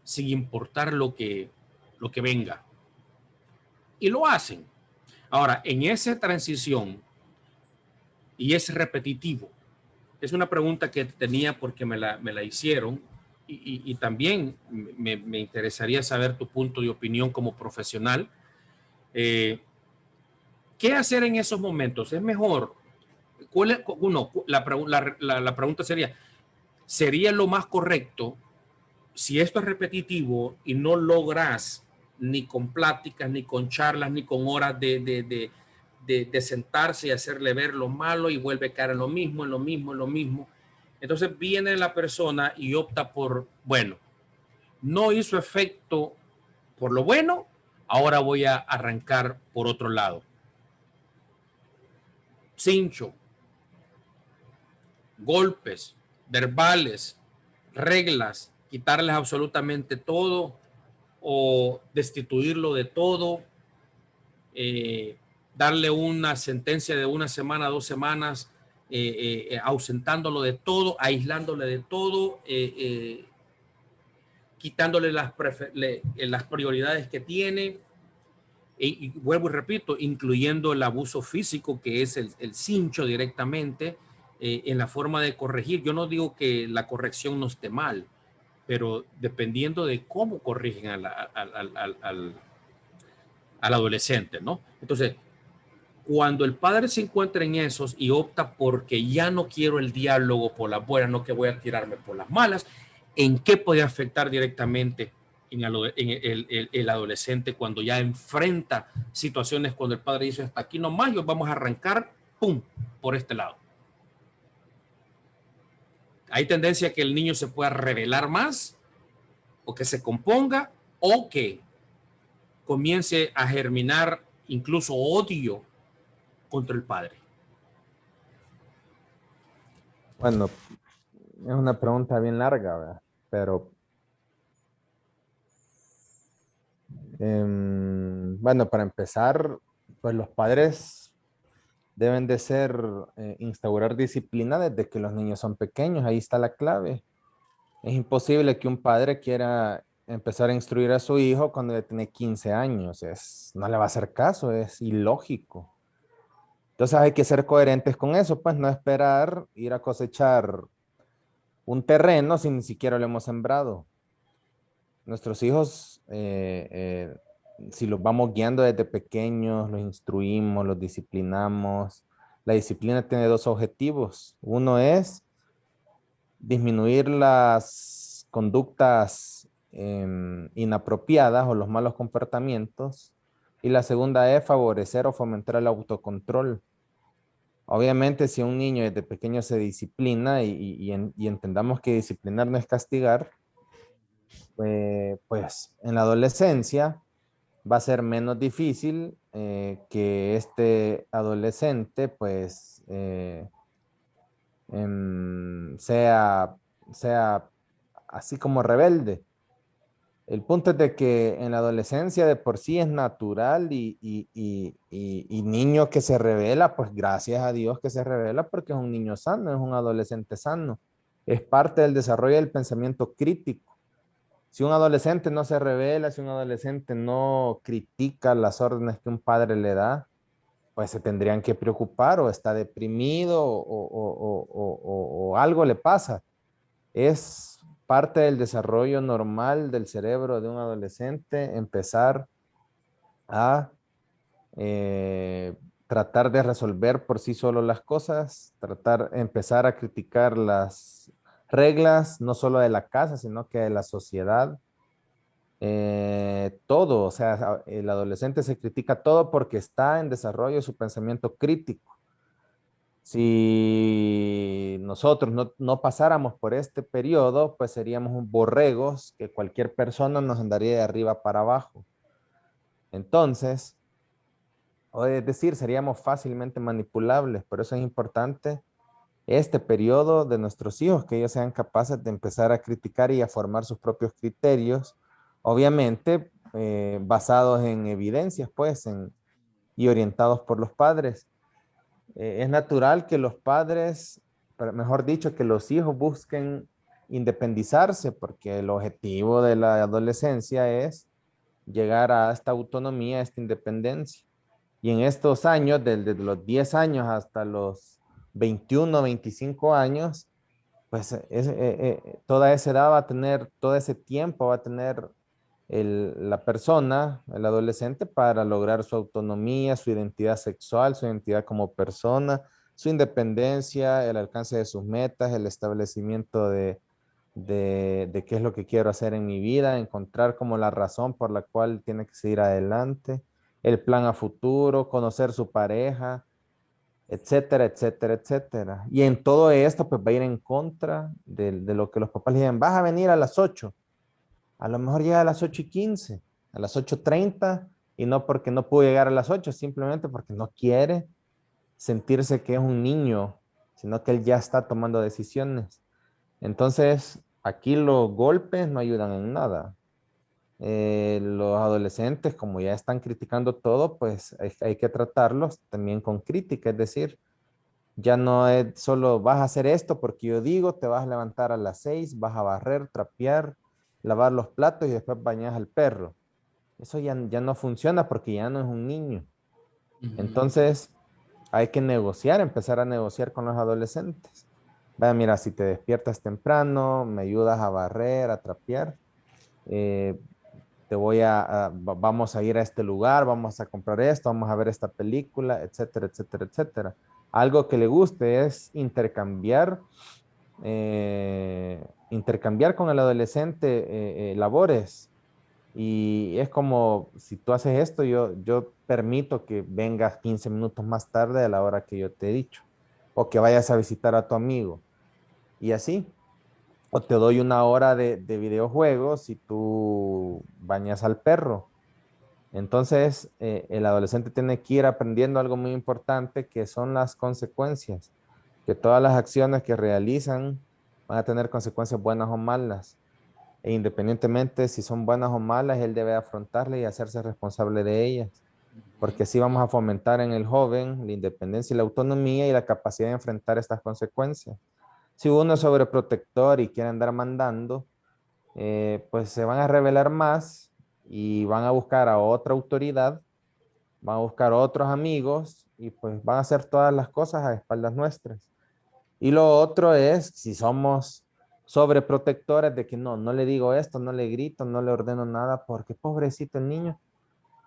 sin importar lo que venga. Y lo hacen. Ahora, en esa transición, y es repetitivo, es una pregunta que tenía porque me la hicieron y también me interesaría saber tu punto de opinión como profesional. ¿Qué hacer en esos momentos? ¿Es mejor? La pregunta ¿sería lo más correcto si esto es repetitivo y no logras ni con pláticas, ni con charlas, ni con horas de sentarse y hacerle ver lo malo y vuelve a caer en lo mismo, en lo mismo, en lo mismo? Entonces viene la persona y opta por, bueno, no hizo efecto por lo bueno, ahora voy a arrancar por otro lado. Cincho, golpes, verbales, reglas, quitarles absolutamente todo o destituirlo de todo, darle una sentencia de una semana, 2 semanas, ausentándolo de todo, aislándole de todo, quitándole las prioridades que tiene. Y vuelvo y repito, incluyendo el abuso físico, que es el cincho directamente, en la forma de corregir. Yo no digo que la corrección no esté mal, pero dependiendo de cómo corrigen al adolescente, ¿no? Entonces, cuando el padre se encuentra en esos y opta porque ya no quiero el diálogo por las buenas, no que voy a tirarme por las malas, ¿en qué puede afectar directamente en el adolescente cuando ya enfrenta situaciones cuando el padre dice hasta aquí nomás, yo vamos a arrancar, pum, por este lado? Hay tendencia a que el niño se pueda rebelar más o que se componga o que comience a germinar incluso odio contra el padre. Bueno, es una pregunta bien larga, ¿verdad? Pero bueno, para empezar, pues los padres deben de instaurar disciplina desde que los niños son pequeños. Ahí está la clave. Es imposible que un padre quiera empezar a instruir a su hijo cuando ya tiene 15 años. No le va a hacer caso, es ilógico. Entonces hay que ser coherentes con eso, pues no esperar ir a cosechar un terreno si ni siquiera lo hemos sembrado. Nuestros hijos, si los vamos guiando desde pequeños, los instruimos, los disciplinamos. La disciplina tiene dos objetivos. Uno es disminuir las conductas inapropiadas o los malos comportamientos. Y la segunda es favorecer o fomentar el autocontrol. Obviamente, si un niño desde pequeño se disciplina y entendamos que disciplinar no es castigar, pues en la adolescencia va a ser menos difícil que este adolescente pues sea así como rebelde. El punto es de que en la adolescencia de por sí es natural y niño que se revela, pues gracias a Dios que se revela porque es un niño sano, es un adolescente sano. Es parte del desarrollo del pensamiento crítico. Si un adolescente no se revela, si un adolescente no critica las órdenes que un padre le da, pues se tendrían que preocupar o está deprimido o algo le pasa. Es parte del desarrollo normal del cerebro de un adolescente empezar a eh, tratar de resolver por sí solo las cosas, empezar a criticar las reglas, no solo de la casa, sino que de la sociedad. Todo, o sea, el adolescente se critica todo porque está en desarrollo su pensamiento crítico. Si nosotros no pasáramos por este periodo, pues seríamos un borregos que cualquier persona nos andaría de arriba para abajo. Entonces, o es decir, seríamos fácilmente manipulables. Por eso es importante este periodo de nuestros hijos, que ellos sean capaces de empezar a criticar y a formar sus propios criterios, obviamente basados en evidencias, pues, y orientados por los padres. Es natural que los padres, mejor dicho, que los hijos busquen independizarse, porque el objetivo de la adolescencia es llegar a esta autonomía, a esta independencia. Y en estos años, desde los 10 años hasta los 21, 25 años, pues toda esa edad va a tener, todo ese tiempo va a tener la persona, el adolescente, para lograr su autonomía, su identidad sexual, su identidad como persona, su independencia, el alcance de sus metas, el establecimiento de qué es lo que quiero hacer en mi vida, encontrar como la razón por la cual tiene que seguir adelante, el plan a futuro, conocer su pareja, etcétera, etcétera, etcétera. Y en todo esto, pues va a ir en contra de lo que los papás le digan, vas a venir a las 8, a lo mejor llega a las 8:15, a las 8:30, y no porque no pudo llegar a las 8, simplemente porque no quiere sentirse que es un niño, sino que él ya está tomando decisiones. Entonces, aquí los golpes no ayudan en nada. Los adolescentes, como ya están criticando todo, pues hay que tratarlos también con crítica, es decir, ya no es solo vas a hacer esto porque yo digo, te vas a levantar a las 6, vas a barrer, trapear, lavar los platos y después bañas al perro. Eso ya no funciona porque ya no es un niño. Ujú. Entonces, hay que negociar, empezar a negociar con los adolescentes. Vaya, mira, si te despiertas temprano, me ayudas a barrer, a trapear, eh, vamos a ir a este lugar, vamos a comprar esto, vamos a ver esta película, etcétera, etcétera, etcétera. Algo que le guste es intercambiar con el adolescente labores. Y es como, si tú haces esto, yo permito que vengas 15 minutos más tarde a la hora que yo te he dicho, o que vayas a visitar a tu amigo, y así. O te doy una hora de videojuegos y tú bañas al perro. Entonces, el adolescente tiene que ir aprendiendo algo muy importante, que son las consecuencias, que todas las acciones que realizan van a tener consecuencias buenas o malas. E independientemente si son buenas o malas, él debe afrontarlas y hacerse responsable de ellas, porque así vamos a fomentar en el joven la independencia y la autonomía y la capacidad de enfrentar estas consecuencias. Si uno es sobreprotector y quiere andar mandando, pues se van a rebelar más y van a buscar a otra autoridad, van a buscar otros amigos y pues van a hacer todas las cosas a espaldas nuestras. Y lo otro es, si somos sobreprotectores de que no le digo esto, no le grito, no le ordeno nada, porque pobrecito el niño,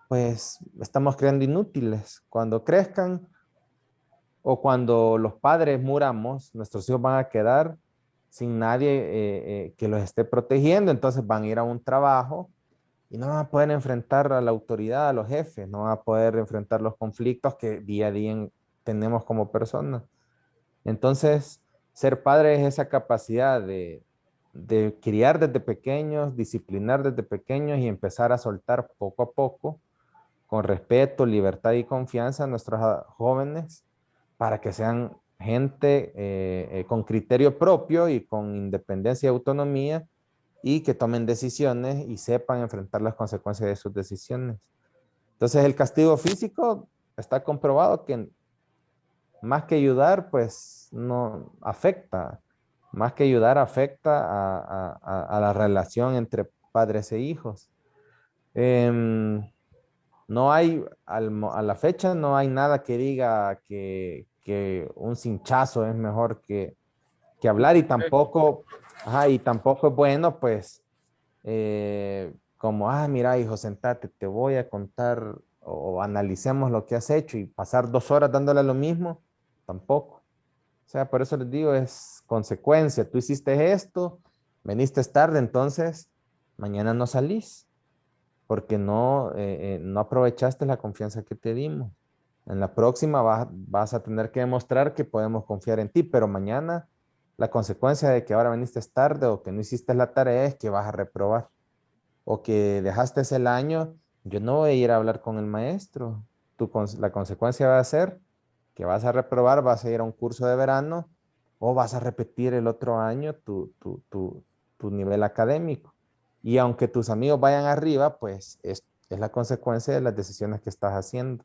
pues estamos creando inútiles. Cuando crezcan o cuando los padres muramos, nuestros hijos van a quedar sin nadie que los esté protegiendo, entonces van a ir a un trabajo y no van a poder enfrentar a la autoridad, a los jefes, no van a poder enfrentar los conflictos que día a día tenemos como personas. Entonces, ser padre es esa capacidad de criar desde pequeños, disciplinar desde pequeños y empezar a soltar poco a poco con respeto, libertad y confianza a nuestros jóvenes para que sean gente con criterio propio y con independencia y autonomía y que tomen decisiones y sepan enfrentar las consecuencias de sus decisiones. Entonces el castigo físico está comprobado que más que ayudar, pues no afecta, más que ayudar afecta a la relación entre padres e hijos. No hay, a la fecha, no hay nada que diga que un cinchazo es mejor que hablar y tampoco es bueno, pues, como, mira, hijo, sentate, te voy a contar o analicemos lo que has hecho y pasar 2 horas dándole lo mismo, tampoco. O sea, por eso les digo, es consecuencia. Tú hiciste esto, veniste tarde, entonces mañana no salís porque no aprovechaste la confianza que te dimos. En la próxima vas a tener que demostrar que podemos confiar en ti, pero mañana la consecuencia de que ahora viniste tarde o que no hiciste la tarea es que vas a reprobar o que dejaste el año. Yo no voy a ir a hablar con el maestro. La consecuencia va a ser que vas a reprobar, vas a ir a un curso de verano o vas a repetir el otro año tu nivel académico. Y aunque tus amigos vayan arriba, pues es la consecuencia de las decisiones que estás haciendo.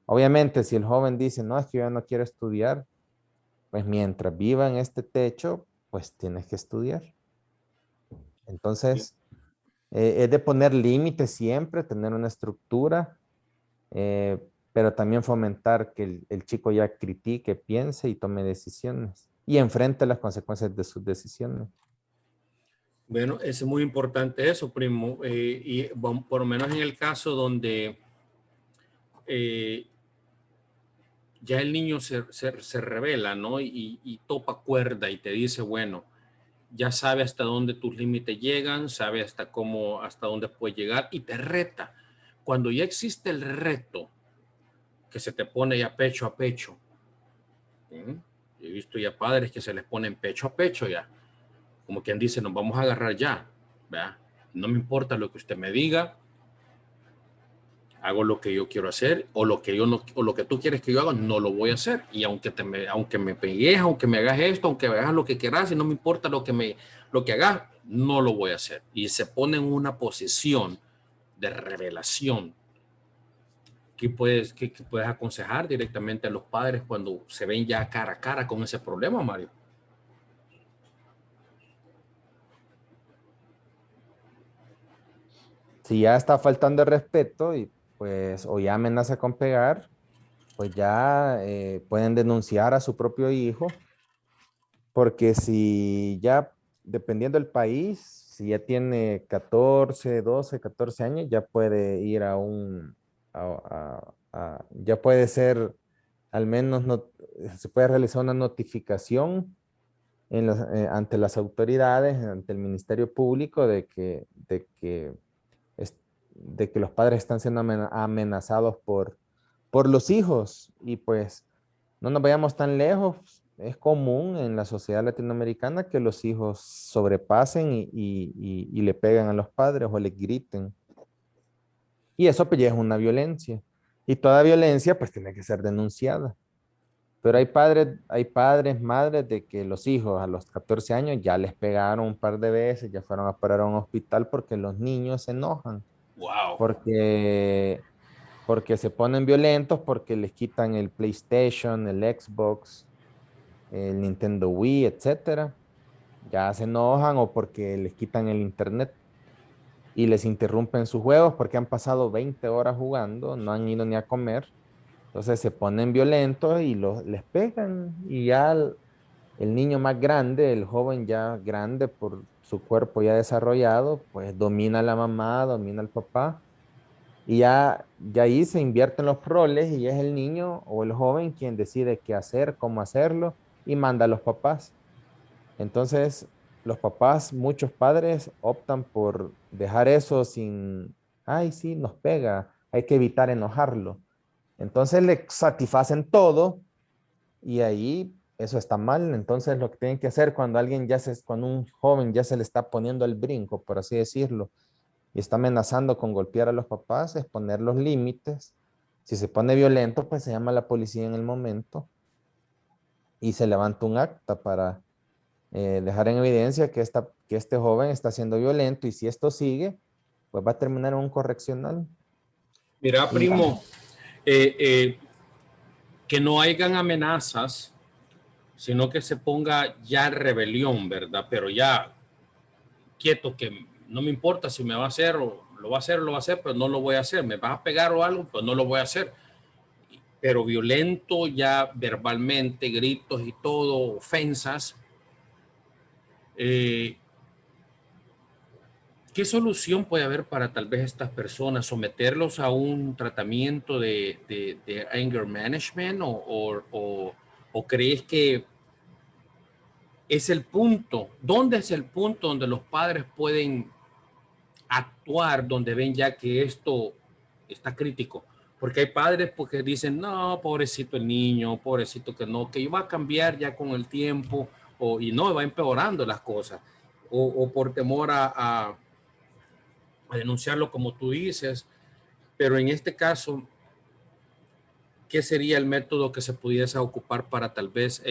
Obviamente, si el joven dice, no, es que yo no quiero estudiar, pues mientras viva en este techo, pues tienes que estudiar. Entonces, es de poner límites siempre, tener una estructura, pero también fomentar que el chico ya critique, piense y tome decisiones y enfrente las consecuencias de sus decisiones. Bueno, es muy importante eso, primo. Y por lo menos en el caso donde eh, ya el niño se revela, ¿no? Y topa cuerda y te dice, bueno, ya sabe hasta dónde tus límites llegan, sabe hasta dónde puede llegar y te reta. Cuando ya existe el reto que se te pone ya pecho a pecho, ¿sí? He visto ya padres que se les ponen pecho a pecho ya, como quien dice, nos vamos a agarrar ya, ¿verdad? No me importa lo que usted me diga, hago lo que yo quiero hacer o lo que yo no, o lo que tú quieres que yo haga, no lo voy a hacer. Y aunque me pegues, aunque me hagas esto, aunque me hagas lo que quieras y no me importa lo que hagas, no lo voy a hacer. Y se pone en una posición de revelación. ¿Qué puedes aconsejar directamente a los padres cuando se ven ya cara a cara con ese problema, Mario? Si ya está faltando el respeto y pues o ya amenaza con pegar, pues ya pueden denunciar a su propio hijo, porque si ya, dependiendo del país, si ya tiene 14, 12, 14 años, ya puede ir ya puede ser, al menos se puede realizar una notificación ante las autoridades, ante el Ministerio Público, es- de que los padres están siendo amenazados por los hijos. Y pues no nos vayamos tan lejos. Es común en la sociedad latinoamericana que los hijos sobrepasen y le pegan a los padres o les griten. Y eso pues ya es una violencia. Y toda violencia pues tiene que ser denunciada. Pero hay padres, madres de que los hijos a los 14 años ya les pegaron un par de veces, ya fueron a parar a un hospital porque los niños se enojan, Wow. porque, porque se ponen violentos, porque les quitan el PlayStation, el Xbox, el Nintendo Wii, etcétera. Ya se enojan o porque les quitan el internet y les interrumpen sus juegos porque han pasado 20 horas jugando, no han ido ni a comer. Entonces se ponen violentos y les pegan y ya el niño más grande, el joven ya grande por su cuerpo ya desarrollado, pues domina a la mamá, domina al papá y ya ahí se invierten los roles y es el niño o el joven quien decide qué hacer, cómo hacerlo y manda a los papás. Entonces, los papás, muchos padres optan por dejar eso sin, ay, sí, nos pega, hay que evitar enojarlo. Entonces le satisfacen todo y ahí eso está mal. Entonces lo que tienen que hacer cuando cuando un joven ya se le está poniendo el brinco, por así decirlo, y está amenazando con golpear a los papás, es poner los límites. Si se pone violento, pues se llama a la policía en el momento y se levanta un acta para dejar en evidencia que, que este joven está siendo violento, y si esto sigue, pues va a terminar en un correccional. Mira, Y primo, eh, eh, que no hayan amenazas, sino que se ponga ya en rebelión, ¿verdad? Pero ya quieto, que no me importa si me va a hacer o lo va a hacer, lo va a hacer, pero no lo voy a hacer. Me vas a pegar o algo, pues no lo voy a hacer. Pero violento ya verbalmente, gritos y todo, ofensas. Eh, ¿Qué solución puede haber para tal vez estas personas? ¿Someterlos a un tratamiento de anger management o crees que es el punto? ¿Dónde es el punto donde los padres pueden actuar, donde ven ya que esto está crítico? Porque hay padres porque dicen, no, pobrecito el niño, pobrecito que no, que iba a cambiar ya con el tiempo, y no, va empeorando las cosas, o por temor a denunciarlo como tú dices. Pero en este caso, ¿qué sería el método que se pudiese ocupar para tal vez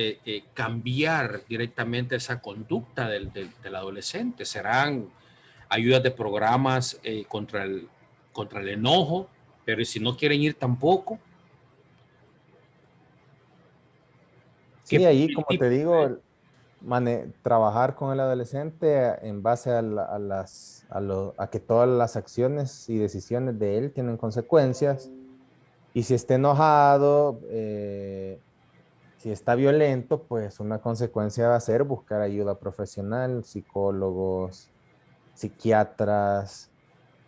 cambiar directamente esa conducta del adolescente? ¿Serán ayudas de programas contra el enojo? Pero ¿y si no quieren ir tampoco? sí, ¿Qué ahí, como te tipo? digo, trabajar con el adolescente en base a que todas las acciones y decisiones de él tienen consecuencias. Y si está enojado, si está violento, pues una consecuencia va a ser buscar ayuda profesional, psicólogos, psiquiatras,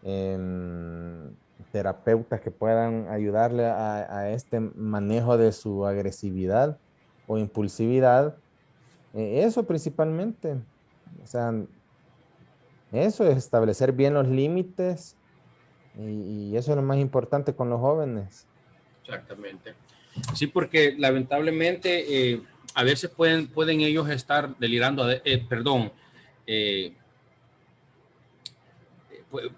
em, terapeutas que puedan ayudarle a este manejo de su agresividad o impulsividad. Eso principalmente. O sea, eso es establecer bien los límites, y eso es lo más importante con los jóvenes. Exactamente. Sí, porque lamentablemente a veces pueden ellos estar delirando, perdón, eh, pues,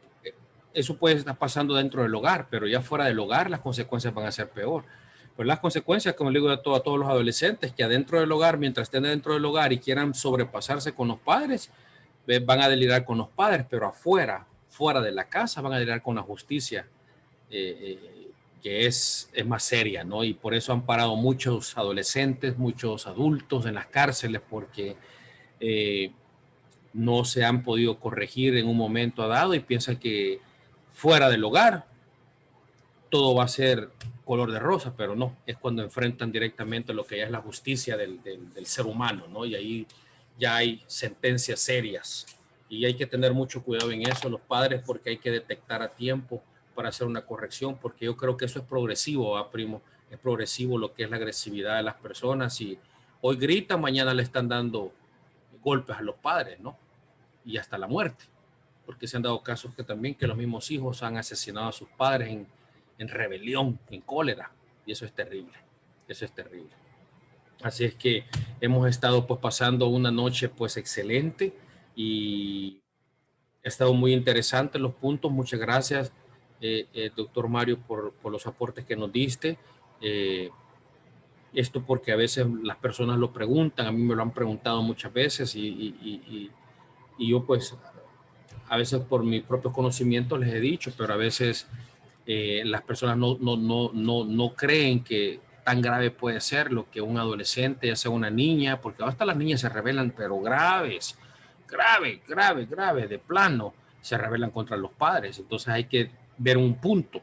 eso puede estar pasando dentro del hogar, pero ya fuera del hogar las consecuencias van a ser peor. Pues las consecuencias, como le digo a todos los adolescentes, que adentro del hogar, mientras estén dentro del hogar y quieran sobrepasarse con los padres, van a delirar con los padres, pero afuera, fuera de la casa, van a delirar con la justicia, que es más seria, ¿no? Y por eso han parado muchos adolescentes, muchos adultos en las cárceles, porque eh, no se han podido corregir en un momento dado y piensan que fuera del hogar todo va a ser color de rosa, pero no, es cuando enfrentan directamente lo que ya es la justicia del ser humano, ¿no? Y ahí ya hay sentencias serias y hay que tener mucho cuidado en eso los padres, porque hay que detectar a tiempo para hacer una corrección, porque yo creo que eso es progresivo, ¿va, primo? Es progresivo lo que es la agresividad de las personas, y hoy gritan, mañana le están dando golpes a los padres, ¿no? Y hasta la muerte, porque se han dado casos que también que los mismos hijos han asesinado a sus padres en rebelión, en cólera, y eso es terrible, eso es terrible. Así es que hemos estado pues pasando una noche pues excelente, y ha estado muy interesante los puntos. Muchas gracias, doctor Mario, por los aportes que nos diste. Eh, Esto porque a veces las personas lo preguntan, a mí me lo han preguntado muchas veces, y yo pues a veces por mis propios conocimientos les he dicho, pero a veces las personas no creen que tan grave puede ser lo que un adolescente, ya sea una niña, porque hasta las niñas se rebelan, pero graves, grave, de plano, se rebelan contra los padres. Entonces hay que ver un punto,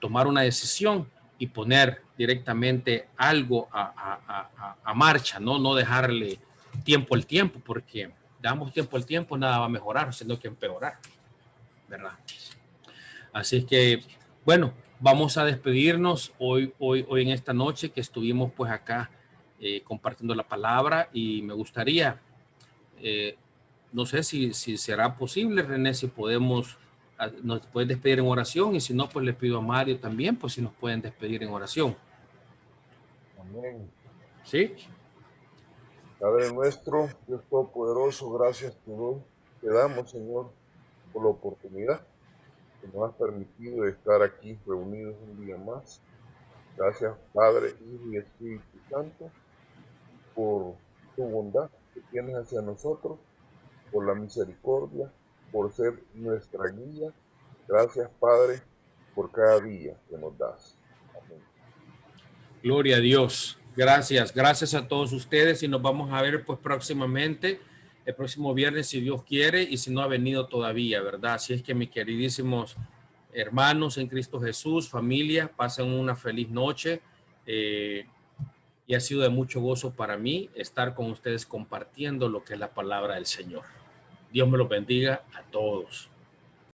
tomar una decisión y poner directamente algo a marcha, no dejarle tiempo al tiempo, porque damos tiempo al tiempo, nada va a mejorar, sino que empeorar, ¿verdad? Así es que, bueno, vamos a despedirnos hoy en esta noche que estuvimos pues acá compartiendo la palabra, y me gustaría, eh, no sé si será posible, René, si podemos, nos pueden despedir en oración, y si no, pues le pido a Mario también, pues si nos pueden despedir en oración. Amén. ¿Sí? Padre nuestro, Dios Todopoderoso, gracias te damos, Señor, por la oportunidad. que nos has permitido estar aquí reunidos un día más. Gracias, Padre, Hijo y Espíritu Santo, por tu bondad que tienes hacia nosotros, por la misericordia, por ser nuestra guía. Gracias, Padre, por cada día que nos das. Amén. Gloria a Dios. Gracias, gracias a todos ustedes y nos vamos a ver pues próximamente, el próximo viernes si Dios quiere y si no ha venido todavía, ¿verdad? Así es que mis queridísimos hermanos en Cristo Jesús, familia, pasen una feliz noche y ha sido de mucho gozo para mí estar con ustedes compartiendo lo que es la palabra del Señor. Dios me los bendiga a todos.